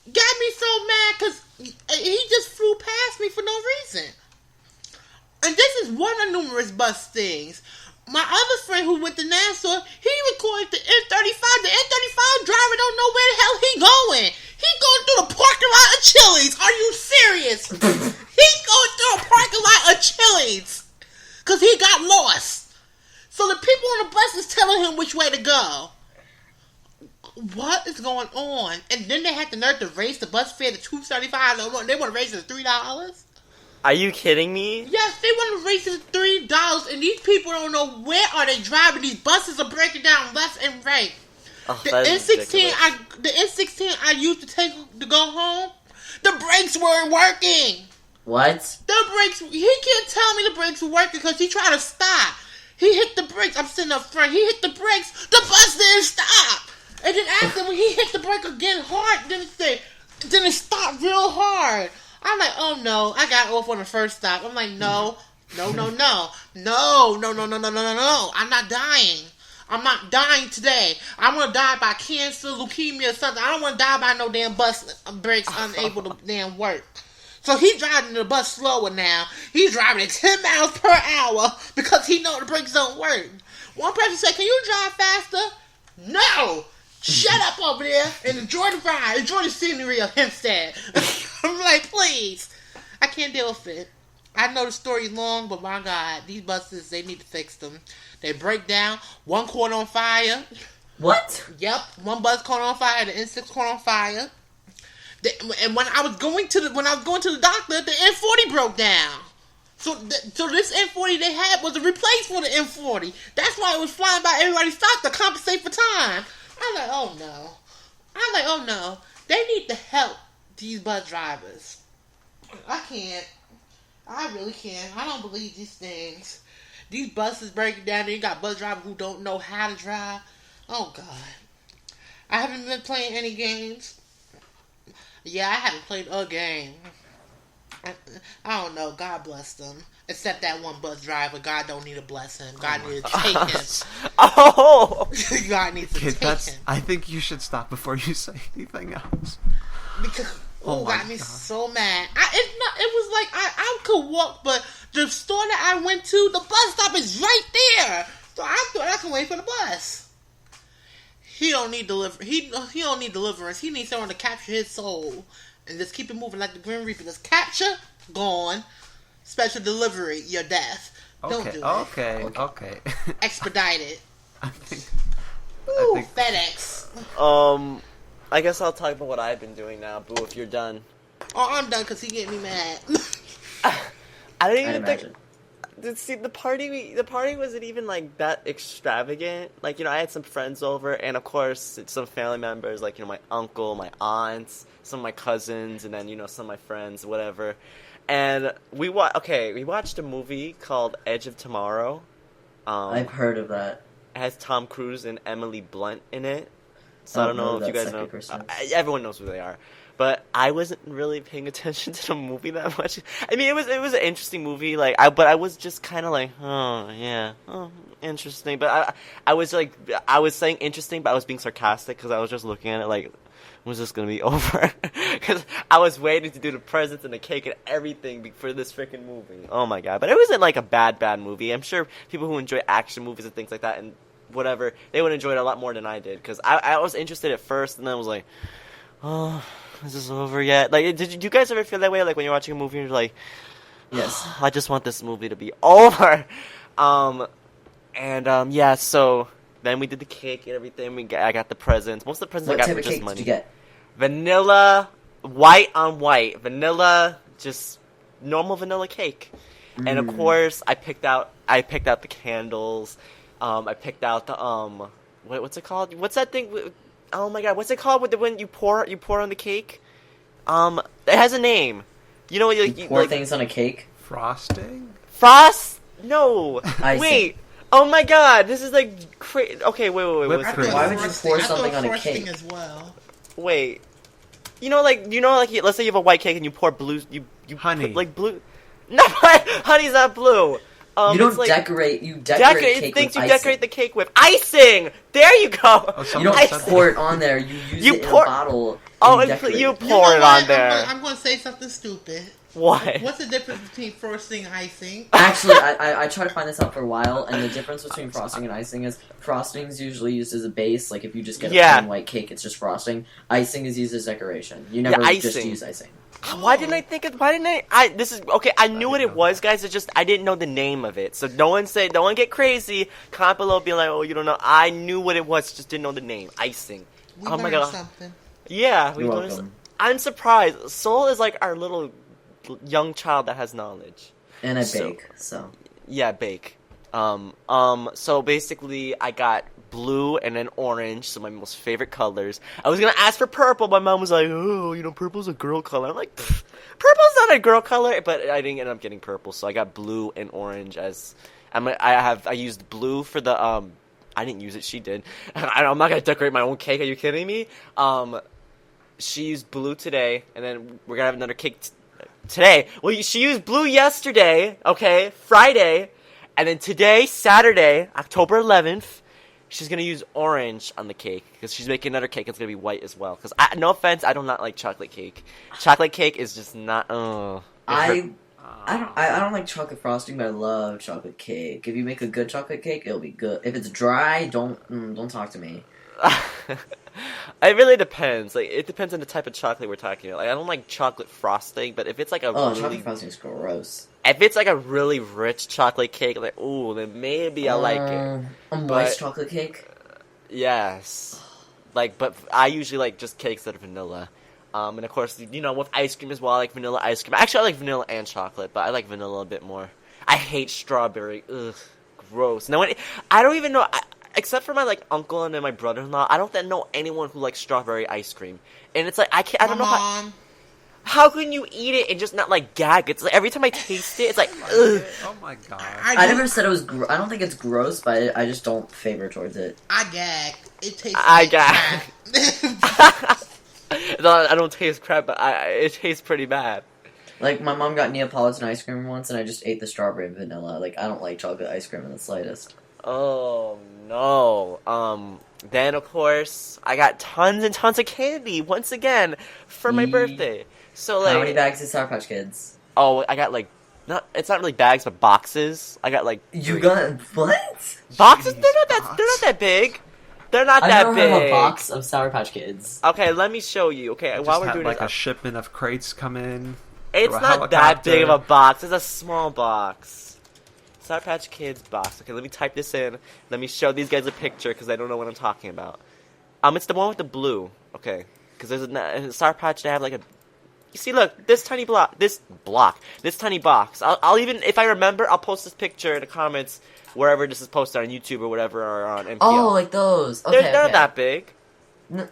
Got me so mad, cause he just flew past me for no reason. And this is one of numerous bus things. My other friend who went to Nassau, he recorded the N35. The N35 driver don't know where the hell he going. He going through the parking lot of Chili's. Are you serious? He going through a parking lot of Chili's. Because he got lost. So the people on the bus is telling him which way to go. What is going on? And then they had the nerve to raise the bus fare to $2.35. They want to raise it to $3. Are you kidding me? Yes, they want to raise it to $3, and these people don't know where are they driving. These buses are breaking down left and right. Oh, The N16 I used to take to go home, the brakes weren't working. What? The brakes, he can't tell me the brakes were working because he tried to stop. He hit the brakes. I'm sitting up front. He hit the brakes. The bus didn't stop. And then after when he hit the brake again hard, then it stopped real hard. I'm like, oh no, I got off on the first stop. I'm like, no. I'm not dying. I'm not dying today. I want to die by cancer, leukemia, or something. I don't want to die by no damn bus brakes unable to damn work. So he's driving the bus slower now. He's driving at 10 miles per hour because he know the brakes don't work. One person said, can you drive faster? No. Shut up over there and enjoy the ride. Enjoy the scenery of Hempstead. I'm like, please. I can't deal with it. I know the story's long, but my God, these buses, they need to fix them. They break down. One caught on fire. What? Yep. One bus caught on fire. The N6 caught on fire. And when I was going to the doctor, the N40 broke down. So this M40 they had was a replace for the M40. That's why it was flying by everybody's stock to compensate for time. I'm like, oh no. They need to help these bus drivers. I can't. I really can't. I don't believe these things. These buses breaking down. Then you got bus drivers who don't know how to drive. Oh, God. I haven't been playing any games. Yeah, I haven't played a game. I don't know. God bless them. Except that one bus driver. God don't need to bless him. God needs to take him. Oh! God needs to take him. I think you should stop before you say anything else. Because Oh my got me God. so mad. It was like I could walk, but the store that I went to, the bus stop is right there. So I thought I can wait for the bus. He don't need He don't need deliverance. He needs someone to capture his soul and just keep it moving like the Grim Reaper. Just capture, gone. Special delivery, your death. Don't do it. Okay. Expedite it. I think FedEx. I guess I'll talk about what I've been doing now, Boo, if you're done. Oh, I'm done because he getting me mad. I didn't even imagine. think... See, the party wasn't even, like, that extravagant. Like, you know, I had some friends over, and, of course, some family members, like, you know, my uncle, my aunts, some of my cousins, and then, you know, some of my friends, whatever. And we watched a movie called Edge of Tomorrow. I've heard of that. It has Tom Cruise and Emily Blunt in it. So I don't know if you guys know. Everyone knows who they are. But I wasn't really paying attention to the movie that much. I mean, it was an interesting movie. Like, but I was just kind of like, interesting. But I was saying interesting, but I was being sarcastic because I was just looking at it like, when's this gonna be over? Because I was waiting to do the presents and the cake and everything for this freaking movie. Oh my God! But it wasn't like a bad movie. I'm sure people who enjoy action movies and things like that and whatever, they would enjoy it a lot more than I did. Because I was interested at first, and then I was like, oh, is this over yet? Like, did you guys ever feel that way? Like when you're watching a movie, and you're like, yes, I just want this movie to be over. Yeah. So then we did the cake and everything. I got the presents. Most of the presents What I got type were of just cake money. did you get? Vanilla, white on white. Vanilla, just normal vanilla cake. And of course, I picked out the candles. I picked out the what's it called? What's that thing? Oh my God, what's it called when you pour on the cake? It has a name. You know, You pour things on a cake? frosting. No. Icing. Wait. Oh my God, this is like crazy. Okay, wait. Whipped What's cream. it? Why would you pour I thought something on a frosting cake? as well. Wait. You know, let's say you have a white cake and you pour blue. You Honey. put, like blue. No, honey's not blue. You don't it's decorate. You decorate cake things with you icing. decorate the cake with icing. There you go. Oh, You someone don't said that. pour it on there. You use You it pour- in a bottle. Oh, and and decorate you it. pour You know it what? on there. I'm going to say something stupid. What? What's the difference between frosting and icing? Actually, I tried to find this out for a while, and the difference between frosting and icing is frosting's usually used as a base. Like if you just get a plain white cake, it's just frosting. Icing is used as decoration. You never just icing. use icing. Why didn't I think of? Why didn't I? This is okay. I knew what it was, guys. It's just I didn't know the name of it. So no one get crazy. Comment below, being like, oh, you don't know. I knew what it was, just didn't know the name. Icing. We Oh my learned God. something. Yeah, we You're learned. welcome. I'm surprised. Soul is like our little young child that has knowledge. And I So- bake, so. Yeah, bake. So basically, I got blue and then orange, so my most favorite colors. I was gonna ask for purple. My mom was like, "Oh, you know, purple's a girl color." I'm like, "Purple's not a girl color," but I didn't end up getting purple, so I got blue and orange as. I used blue for the I didn't use it. She did. I'm not gonna decorate my own cake. Are you kidding me? She used blue today, and then we're gonna have another cake today. Well, she used blue yesterday. Okay, Friday. And then today, Saturday, October 11th, she's going to use orange on the cake because she's making another cake. It's going to be white as well. Because, no offense, I do not like chocolate cake. Chocolate cake is just not, I don't like chocolate frosting, but I love chocolate cake. If you make a good chocolate cake, it'll be good. If it's dry, don't talk to me. It really depends. Like, it depends on the type of chocolate we're talking about. Like, I don't like chocolate frosting, but if it's like a Chocolate frosting is gross. if it's like a really rich chocolate cake, like, ooh, then maybe I like it. A moist chocolate cake? Yes. Like, but I usually like just cakes that are vanilla. And of course, with ice cream as well, I like vanilla ice cream. Actually, I like vanilla and chocolate, but I like vanilla a bit more. I hate strawberry. Ugh, gross. No one, I don't even know, except for my uncle and then my brother-in-law, I don't know anyone who likes strawberry ice cream. And it's like, I don't know how can you eat it and just not gag? It's like every time I taste it, it's like, ugh. Oh my god. I never said it was. I don't think it's gross, but I just don't favor towards it. I gag. It tastes. I gag. No, I don't taste crap, but it tastes pretty bad. Like, my mom got Neapolitan ice cream once, and I just ate the strawberry and vanilla. Like, I don't like chocolate ice cream in the slightest. Oh no. Then of course I got tons and tons of candy once again for my birthday. So how many bags of Sour Patch Kids? Oh, I got it's not really bags, but boxes. I got You got what? Boxes? They're not that big. They're not that big. I never have a box of Sour Patch Kids. Okay, let me show you. Okay, Just while we're had, doing a shipment of crates come in. It's not that big of a box. It's a small box. Sour Patch Kids box. Okay, let me type this in. Let me show these guys a picture because I don't know what I'm talking about. It's the one with the blue. Okay, because there's a Sour Patch. They have a. You see, look, this tiny this tiny box. I'll even, if I remember, I'll post this picture in the comments wherever this is posted on YouTube or whatever, or on MPL. Oh, like those. Okay, they're not that big.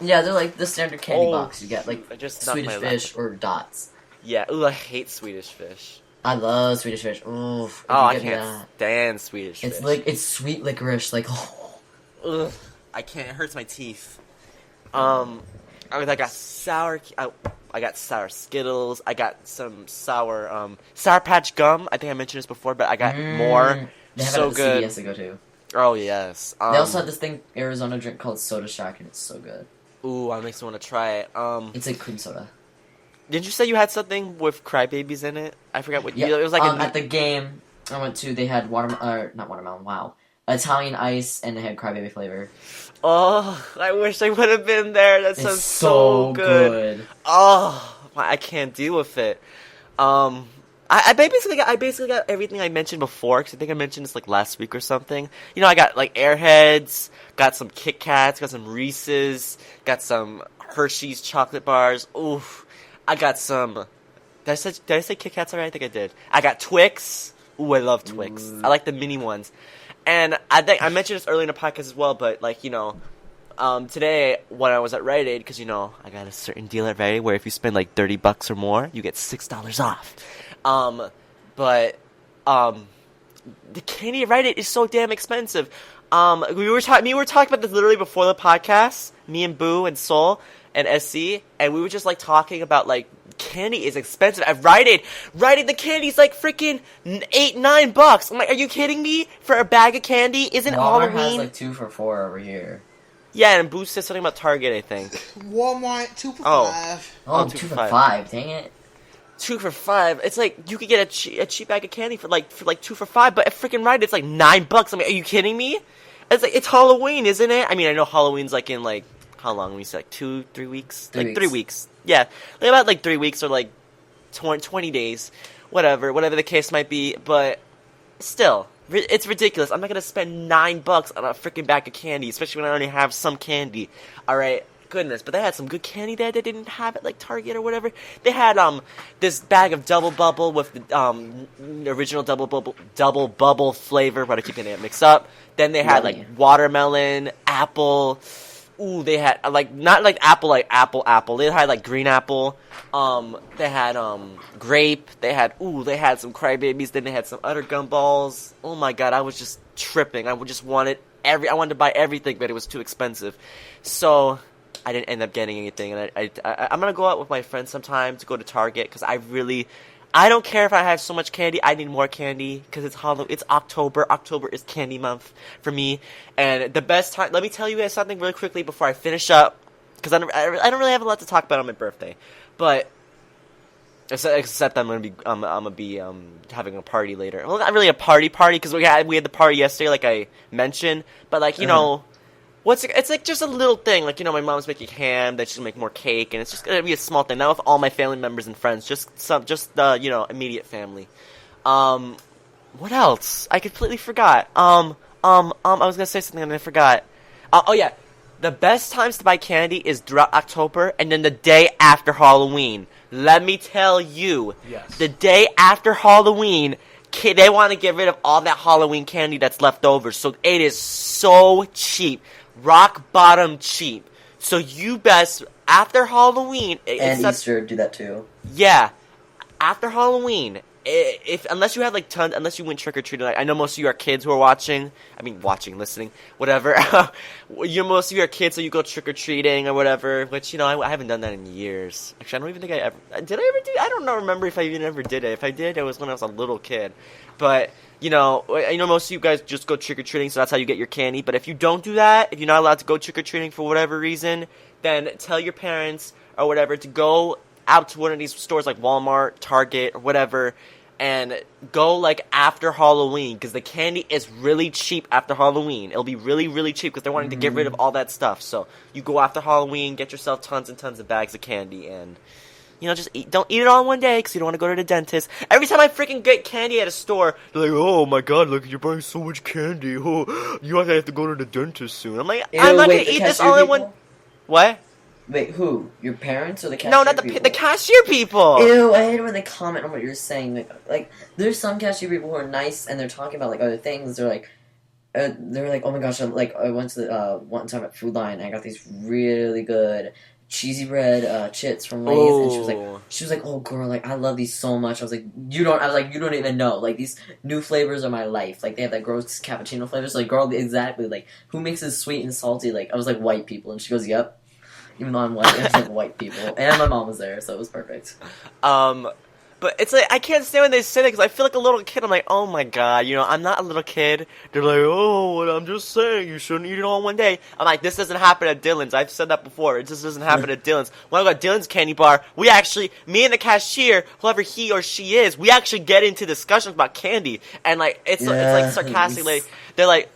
Yeah, they're like the standard candy box you get, just Swedish Fish or Dots. Yeah, ooh, I hate Swedish Fish. I love Swedish Fish. Oof. I can't stand Swedish Fish. It's sweet licorice, Ugh, I can't. It hurts my teeth. I got sour. I got sour Skittles. I got some sour Sour Patch gum. I think I mentioned this before, but I got more. They have so it at good. CVS to go to. Oh yes. They also have this thing Arizona drink called SodaStaryu, and it's so good. Ooh, that makes me want to try it. It's like cream soda. Didn't you say you had something with crybabies in it? I forgot what. Yeah, it was at the game I went to. They had not watermelon. Wow, Italian ice, and they had crybaby flavor. Oh, I wish I would have been there. That sounds so good. Oh, I can't deal with it. I basically got everything I mentioned before, because I think I mentioned this last week or something. I got Airheads, got some Kit Kats, got some Reese's, got some Hershey's chocolate bars. Oof, I got some. Did I say Kit Kats already? I think I did. I got Twix. Ooh, I love Twix. I like the mini ones. And I think I mentioned this earlier in the podcast as well, but today when I was at Rite Aid, because I got a certain deal at Rite Aid where if you spend $30 or more, you get $6 off. But the candy at Rite Aid is so damn expensive. We were talking about this literally before the podcast. Me and Boo and Soul and SC, and we were just talking about candy is expensive at Rite Aid. Rite Aid, the candy's freaking $8-9. I'm like, are you kidding me? For a bag of candy? Isn't Walmart Halloween? has 2 for $4 over here. Yeah, and Boo said something about Target, I think. Walmart 2 for $5. Oh, 2 for $5. Dang it. 2 for $5. It's you could get a cheap bag of candy for 2 for $5, but at freaking Rite Aid it's $9. I mean, are you kidding me? It's Halloween, isn't it? I mean, I know Halloween's in how long? We said 2-3 weeks? 3 weeks. Yeah, about 3 weeks or 20 days, whatever the case might be. But still, it's ridiculous. I'm not gonna spend $9 on a freaking bag of candy, especially when I only have some candy. All right, goodness. But they had some good candy there they didn't have at Target or whatever. They had this bag of Double Bubble with the original Double Bubble flavor, but I keep getting it mixed up. Then they had watermelon, apple. Ooh, they had not apple apple. They had green apple. They had grape. They had some crybabies. Then they had some other gumballs. Oh my god, I was just tripping. I wanted to buy everything, but it was too expensive. So I didn't end up getting anything. And I'm gonna go out with my friends sometime to go to Target because I don't care if I have so much candy. I need more candy because it's Halloween. It's October. October is candy month for me. And the best time. Let me tell you guys something really quickly before I finish up, because I don't really have a lot to talk about on my birthday. But except I'm gonna be having a party later. Well, not really a party because we had the party yesterday, like I mentioned. But it's just a little thing. My mom's making ham, that she's gonna make more cake, and it's just gonna be a small thing. Not with all my family members and friends, just immediate family. What else? I completely forgot. I was gonna say something and I forgot. Oh yeah, The best times to buy candy is throughout October and then the day after Halloween. Let me tell you, Yes. the day after Halloween, they want to get rid of all that Halloween candy that's left over. So it is so cheap. Rock bottom cheap. So you best, after Halloween... And Easter do that too. Yeah. After Halloween, unless you had like tons, unless you went trick or treating, like, I know most of you are kids who are watching. I mean, listening, whatever. Most of you are kids, so you go trick or treating or whatever. Which I haven't done that in years. Actually, I don't even think I ever did. I ever do? I don't know. Remember if I even ever did it? If I did, it was when I was a little kid. But I know most of you guys just go trick or treating, so that's how you get your candy. But if you don't do that, if you're not allowed to go trick or treating for whatever reason, then tell your parents or whatever to go out to one of these stores like Walmart, Target, or whatever, and go like after Halloween, because the candy is really cheap after Halloween. It'll be really, really cheap because they're wanting to get rid of all that stuff. So you go after Halloween, get yourself tons and tons of bags of candy, and just don't eat it all in one day because you don't want to go to the dentist. Every time I freaking get candy at a store, they're like, "Oh my god, look, you're buying so much candy. Oh, you have to go to the dentist soon." I'm like, I'm not gonna eat this all in one. What? Wait, who? Your parents or the cashier No, not people? the cashier people. Ew, I hate when they comment on what you're saying. Like, there's some cashier people who are nice and they're talking about like other things. They're like, oh my gosh, I went to the one time at Food Lion and I got these really good cheesy bread chits from Lay's, and she was like, oh girl, like I love these so much. I was like, you don't even know. Like these new flavors are my life. Like they have that gross cappuccino flavor. So like, girl, exactly. Like who mixes sweet and salty? Like I was like, white people, and she goes, yep. Even though I'm white, it's like white people. And my mom was there, so it was perfect. But it's like, I can't stand when they say that because I feel like a little kid. I'm like, oh my god, I'm not a little kid. They're like, oh, well, I'm just saying, you shouldn't eat it all in one day. I'm like, this doesn't happen at Dylan's. I've said that before. It just doesn't happen at Dylan's. When I go to Dylan's candy bar, me and the cashier, whoever he or she is, we actually get into discussions about candy. And like, it's like sarcastically, they're like,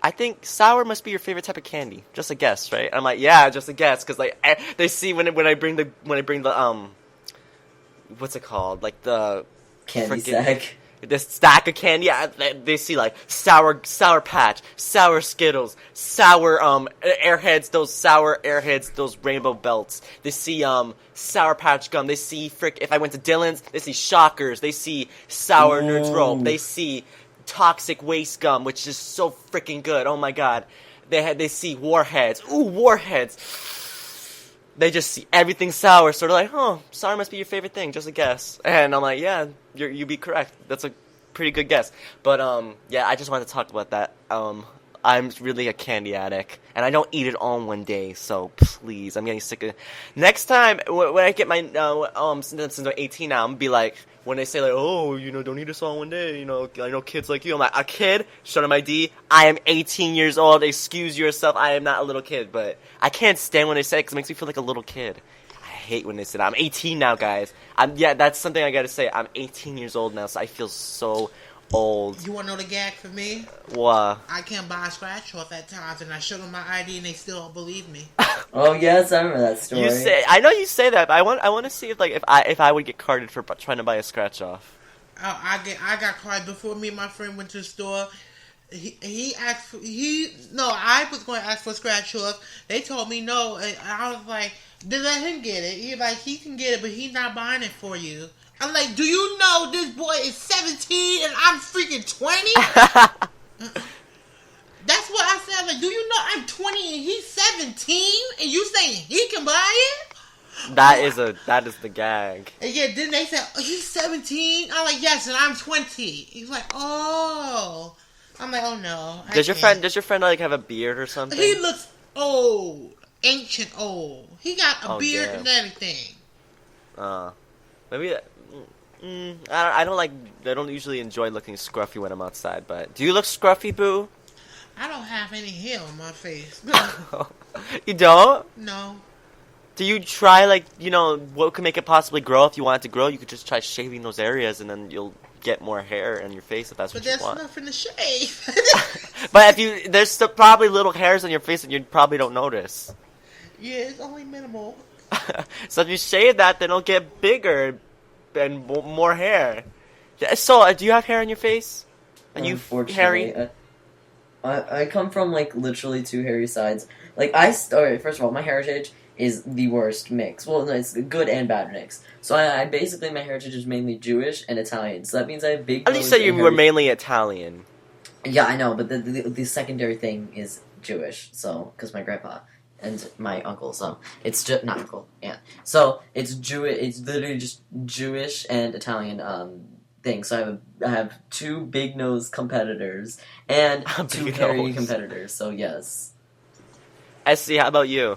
I think sour must be your favorite type of candy. Just a guess, right? I'm like, yeah, just a guess, because like they see when I bring the what's it called? Like the candy stack. This stack of candy. Yeah, they see like sour Patch, sour Skittles, sour Airheads, those sour Airheads, those rainbow belts. They see Sour Patch Gum. They see if I went to Dylan's, they see Shockers. They see sour Nerds Rope. They see Toxic Waste Gum, which is so freaking good. Oh my god. They see Warheads. Ooh, Warheads. They just see everything sour, so they're like, "Oh, sour must be your favorite thing." Just a guess, and I'm like, "Yeah, you'd be correct. That's a pretty good guess." But yeah, I just wanted to talk about that. I'm really a candy addict, and I don't eat it all in one day. So please, I'm getting sick of it. Next time when I get my since I'm 18 now, I'm gonna be like, when they say like, "Oh, don't eat this all in one day," I know kids like you. I'm like, a kid? Shut up, my D. I am 18 years old. Excuse yourself. I am not a little kid, but I can't stand when they say it because it makes me feel like a little kid. I hate when they say that. I'm 18 now, guys. That's something I gotta say. I'm 18 years old now, so I feel so old. You wanna know the gag for me? What? I can't buy a scratch off at times, and I show them my ID, and they still don't believe me. Oh yes, I remember that story. I know you say that, but I want to see if I would get carded for trying to buy a scratch off. I got carded before me and my friend went to the store. He asked for, I was going to ask for a scratch off. They told me no, and I was like, then let him get it. He can get it, but he's not buying it for you. I'm like, do you know this boy is 17 and I'm freaking 20? That's what I said. Like, do you know I'm 20 and he's 17 and you saying he can buy it? That is the gag. And yeah, then they said, oh, he's 17. I'm like, yes, and I'm 20. He's like, oh. I'm like, oh no. Does your friend like have a beard or something? He looks old, ancient old. He got a beard and everything. Maybe. I don't usually enjoy looking scruffy when I'm outside, but do you look scruffy, Boo? I don't have any hair on my face. You don't? No. Do you try what could make it possibly grow? If you want it to grow, you could just try shaving those areas, and then you'll get more hair in your face if that's what you want. But there's nothing to shave. But there's still probably little hairs on your face that you probably don't notice. Yeah, it's only minimal. So if you shave that, then it'll get bigger and more hair. So, do you have hair on your face? Are you hairy? I come from like literally two hairy sides. Like alright, first of all, my heritage is the worst mix. Well, no, it's a good and bad mix. So I basically my heritage is mainly Jewish and Italian. So that means I have big. At least say you were mainly Italian. Yeah, I know, but the secondary thing is Jewish. So because my grandpa and my uncle, so it's just not uncle, yeah. So it's Jewish. It's literally just Jewish and Italian thing. So I have two big nose competitors and two hairy competitors. So yes. SC, how about you?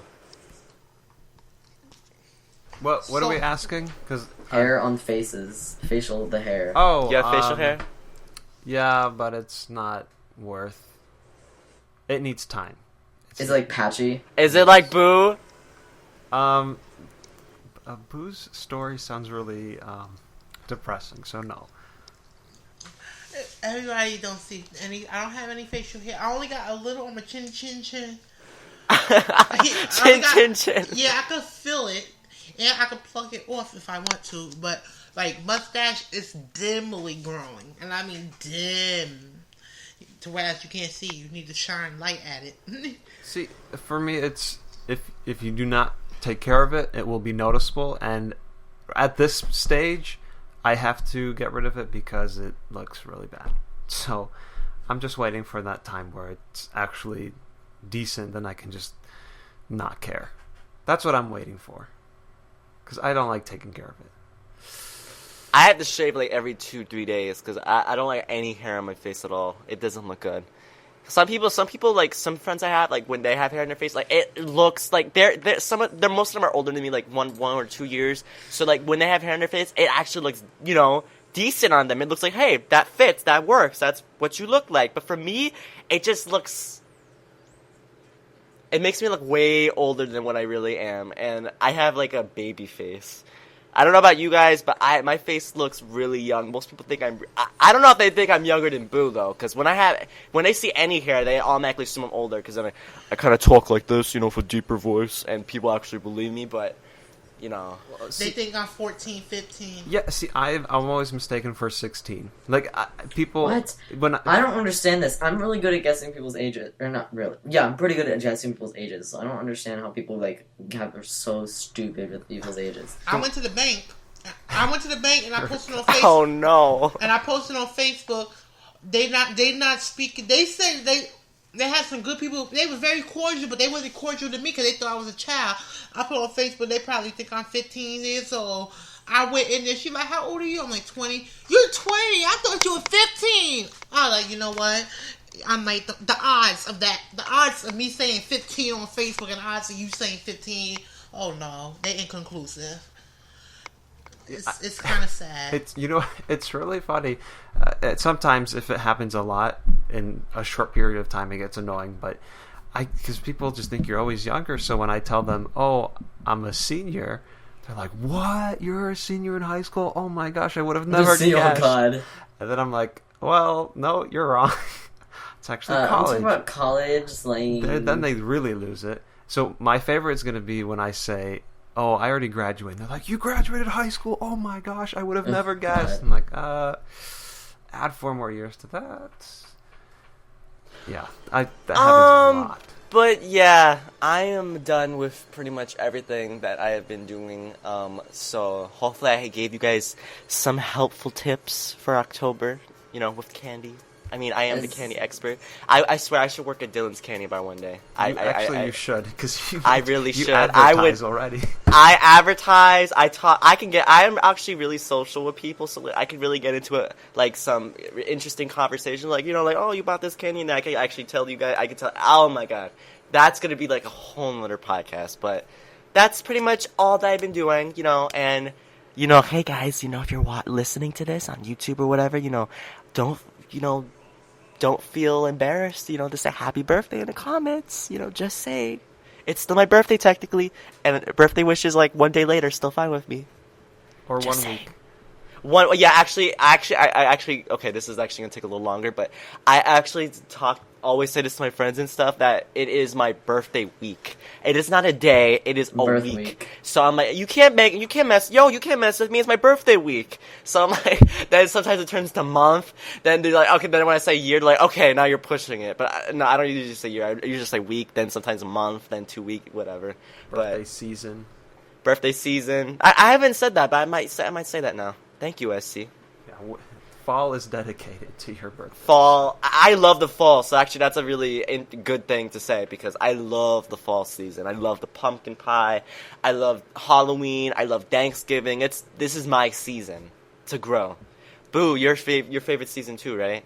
What are we asking? Because hair on faces, the hair. Oh, you have facial hair? Yeah, but it's not worth. It needs time. Is it like patchy? Is it like Boo? Boo's story sounds really depressing. So no. Everybody don't see any. I don't have any facial hair. I only got a little on my chin. Chin. Yeah, I could feel it, and I could pluck it off if I want to. But like mustache is dimly growing, and I mean dim, to whereas you can't see. You need to shine light at it. See, for me, it's if you do not take care of it, it will be noticeable. And at this stage, I have to get rid of it because it looks really bad. So I'm just waiting for that time where it's actually decent, then I can just not care. That's what I'm waiting for, because I don't like taking care of it. I have to shave like every 2-3 days because I don't like any hair on my face at all. It doesn't look good. Some people like some friends I have, like when they have hair on their face, like it looks like they're most of them are older than me, like one or 2 years. So like when they have hair on their face, it actually looks, decent on them. It looks like, hey, that fits, that works, that's what you look like. But for me, it just looks. It makes me look way older than what I really am, and I have like a baby face. I don't know about you guys, but my face looks really young. Most people think I don't know if they think I'm younger than Boo though, because when they see any hair, they automatically assume I'm older. Because then I kind of talk like this, with a deeper voice, and people actually believe me. But they think I'm 14, 15. Yeah, see, I'm always mistaken for 16. Like people. What? I don't understand this. I'm really good at guessing people's ages, or not really. Yeah, I'm pretty good at guessing people's ages. So I don't understand how people are so stupid with people's ages. I went to the bank and I posted on Facebook. Oh no! And I posted on Facebook. They not speaking. They said they had some good people. They were very cordial, but they wasn't cordial to me because they thought I was a child. I put on Facebook. They probably think I'm 15 years old. I went in there. She's like, "How old are you?" I'm like, 20. You're 20. I thought you were 15. I was like, you know what? I'm like, the odds of that. The odds of me saying 15 on Facebook and the odds of you saying 15. Oh no, they're inconclusive. It's kind of sad. It's really funny. Sometimes if it happens a lot in a short period of time, it gets annoying. But because people just think you're always younger. So when I tell them, "Oh, I'm a senior," they're like, "What? You're a senior in high school? Oh my gosh, I would have never guessed." Oh God. And then I'm like, "Well, no, you're wrong. It's actually college." I'm talking about college, like. Then they really lose it. So my favorite is going to be when I say, "Oh, I already graduated." And they're like, "You graduated high school? Oh my gosh, I would have never guessed." I'm like, add 4 more years to that. Yeah, that happens a lot. But yeah, I am done with pretty much everything that I have been doing. So hopefully I gave you guys some helpful tips for October, with candy. I mean, I am the candy expert. I swear I should work at Dylan's Candy Bar one day. You should, because I really should. Advertise already. I advertise. I talk. I am actually really social with people, so I can really get into some interesting conversation. Oh, you bought this candy, and I can actually tell you guys. I can tell. Oh my god, that's gonna be like a whole other podcast. But that's pretty much all that I've been doing. And hey guys, if you're listening to this on YouTube or whatever, don't feel embarrassed, to say happy birthday in the comments. Just say it's still my birthday technically, and birthday wishes like 1 day later still fine with me. Or just 1 week. I actually okay, this is actually gonna take a little longer, but I actually talked always say this to my friends and stuff, that it is my birthday week. It is not a day, it is a Birth week. week. So I'm like, you can't mess with me, it's my birthday week. So I'm like, then sometimes it turns to month, then they're like, okay, then when I say year, they're like, okay, now you're pushing it. But no, I don't usually say year, I usually say week, then sometimes a month, then 2 week, whatever. Birthday season. Birthday season. I haven't said that, but I might say that now. Thank you, SC. Yeah, fall is dedicated to your birthday. Fall. I love the fall, so actually that's a really good thing to say, because I love the fall season. I love the pumpkin pie. I love Halloween. I love Thanksgiving. This is my season to grow. Boo, your favorite season too, right?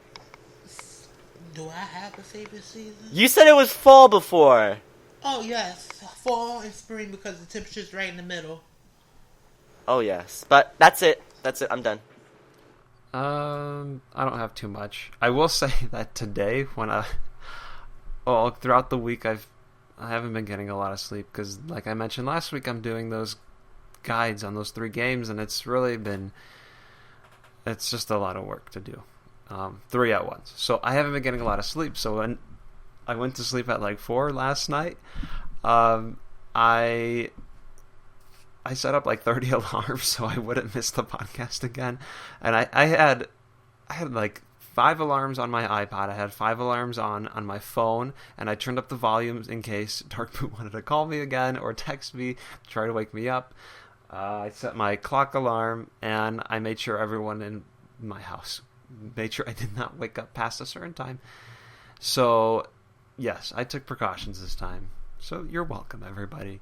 Do I have a favorite season? You said it was fall before. Oh, yes. Fall and spring, because the temperature's right in the middle. Oh, yes. But that's it. I'm done. I don't have too much. I will say that today, throughout the week, I haven't been getting a lot of sleep, because, like I mentioned last week, I'm doing those guides on those 3 games, and it's just a lot of work to do. 3 at once. So I haven't been getting a lot of sleep. So when I went to sleep at like 4 last night, I set up like 30 alarms so I wouldn't miss the podcast again. And I had like 5 alarms on my iPod. I had 5 alarms on my phone, and I turned up the volumes in case Dark Boot wanted to call me again or text me, try to wake me up. I set my clock alarm, and I made sure everyone in my house made sure I did not wake up past a certain time. So, yes, I took precautions this time. So you're welcome, everybody.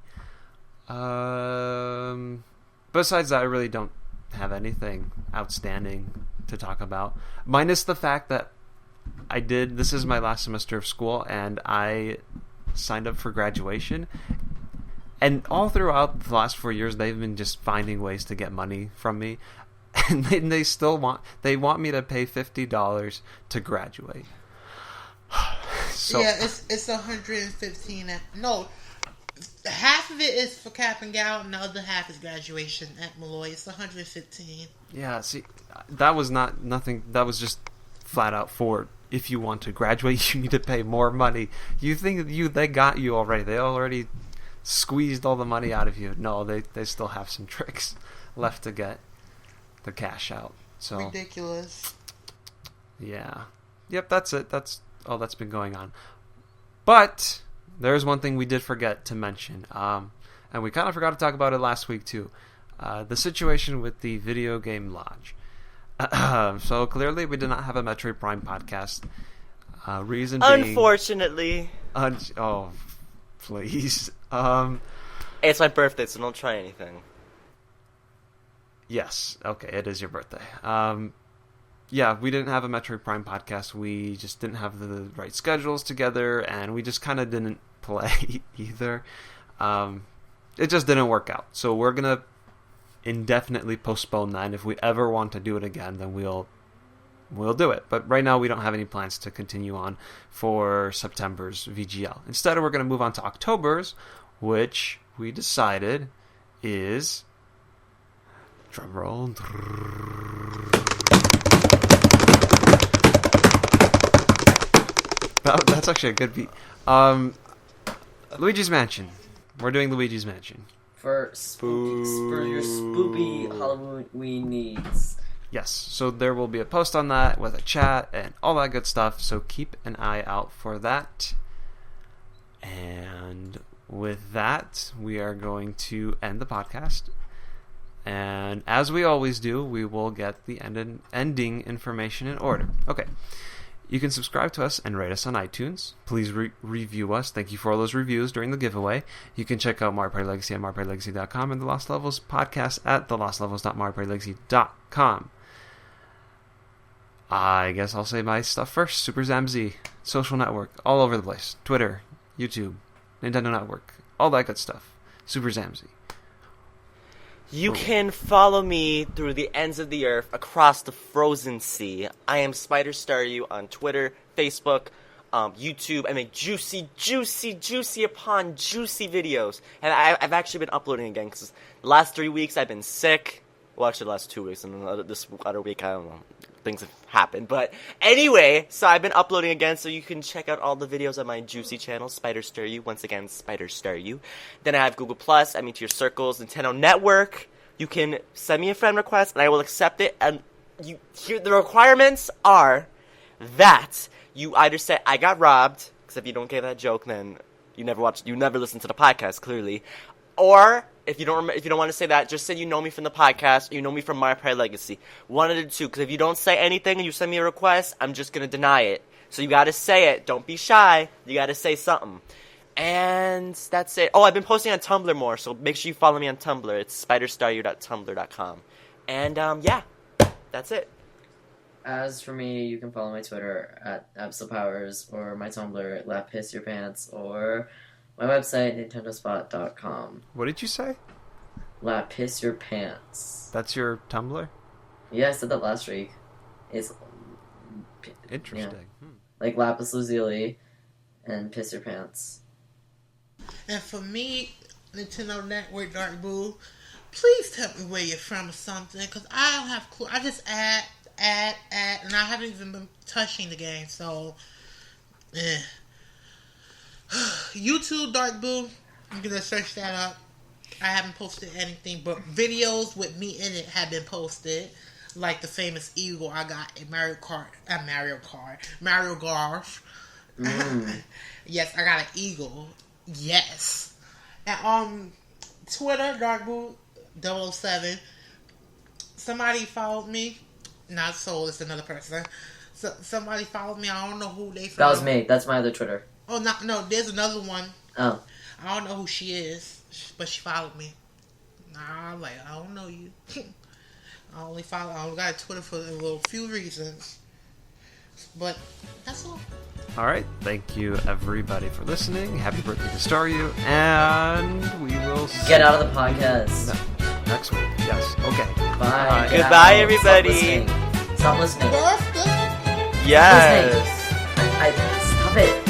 Besides that, I really don't have anything outstanding to talk about, minus the fact that this is my last semester of school, and I signed up for graduation, and all throughout the last 4 years they've been just finding ways to get money from me, and they still want me to pay $50 to graduate. So, yeah, it's 115. No, half of it is for cap and gown, and the other half is graduation at Malloy. It's 115. Yeah, see, that was nothing. That was just flat out for, if you want to graduate, you need to pay more money. You think they got you already? They already squeezed all the money out of you. No, they still have some tricks left to get the cash out. So ridiculous. Yeah. Yep, that's it. That's all that's been going on. But there's one thing we did forget to mention, and we kind of forgot to talk about it last week too. The situation with the Video Game Lodge. So clearly we did not have a Metroid Prime podcast. Reason being... Unfortunately. Oh, please. It's my birthday, so don't try anything. Yes. Okay, it is your birthday. Yeah, we didn't have a Metroid Prime podcast. We just didn't have the right schedules together, and we just kind of didn't play either. It just didn't work out. So we're going to indefinitely postpone that, and if we ever want to do it again, then we'll do it. But right now we don't have any plans to continue on for September's VGL. Instead, we're going to move on to October's, which we decided is... Drumroll. That's actually a good beat. Luigi's Mansion. We're doing Luigi's Mansion. For your spoopy Halloween needs. Yes, so there will be a post on that with a chat and all that good stuff, so keep an eye out for that. And with that, we are going to end the podcast. And as we always do, we will get the ending information in order. Okay. You can subscribe to us and rate us on iTunes. Please review us. Thank you for all those reviews during the giveaway. You can check out Mario Party Legacy at MarioPartyLegacy.com and the Lost Levels podcast at thelostlevels.MarioPartyLegacy.com. I guess I'll say my stuff first. Super Zamz, Social Network, all over the place. Twitter, YouTube, Nintendo Network, all that good stuff. Super Zamz. You can follow me through the ends of the earth across the frozen sea. I am SpiderStaryu on Twitter, Facebook, YouTube. I make juicy upon juicy videos. And I've actually been uploading again because the last 3 weeks I've been sick. Well, actually the last 2 weeks, and this other week, I don't know. things have happened. But anyway, so I've been uploading again, so you can check out all the videos on my juicy channel, SpiderStaryu. Once again, SpiderStaryu. Then I have Google+, add me to your circles, Nintendo Network. You can send me a friend request, and I will accept it. And the requirements are that you either say, I got robbed, because if you don't get that joke, then you never listen to the podcast, clearly. Or, if you don't want to say that, just say you know me from the podcast, or you know me from My Pride Legacy. One of the two, because if you don't say anything and you send me a request, I'm just going to deny it. So you got to say it. Don't be shy. You got to say something. And that's it. Oh, I've been posting on Tumblr more, so make sure you follow me on Tumblr. It's SpiderStaryu.tumblr.com. And, yeah, that's it. As for me, you can follow my Twitter at AbsoPowers, or my Tumblr at LaPissYourPants, or my website, nintendospot.com. What did you say? LaPissYourPants. That's your Tumblr? Yeah, I said that last week. It's interesting. Yeah. Like Lapis Lazuli and Piss Your Pants. And for me, Nintendo Network, Dark Boo, please tell me where you're from or something, because I don't have clue. I just add, and I haven't even been touching the game, so, YouTube, Dark Boo, I'm going to search that up. I haven't posted anything, but videos with me in it have been posted, like the famous eagle I got in Mario Golf. Yes, I got an eagle. Yes. And Twitter, DarkBoo007. Somebody followed me. Not Soul, it's another person. So, somebody followed me. I don't know who they followed. That was me. That's my other Twitter. Oh, no, there's another one. Oh. I don't know who she is, but she followed me. Nah, like, I don't know you. I only got a Twitter for a little few reasons. But that's all. All right. Thank you, everybody, for listening. Happy birthday to Staryu. And we will get out of the podcast. Next week. Yes. Okay. Bye. Goodbye, everybody. Stop listening. Birthday? Yes. Stop it.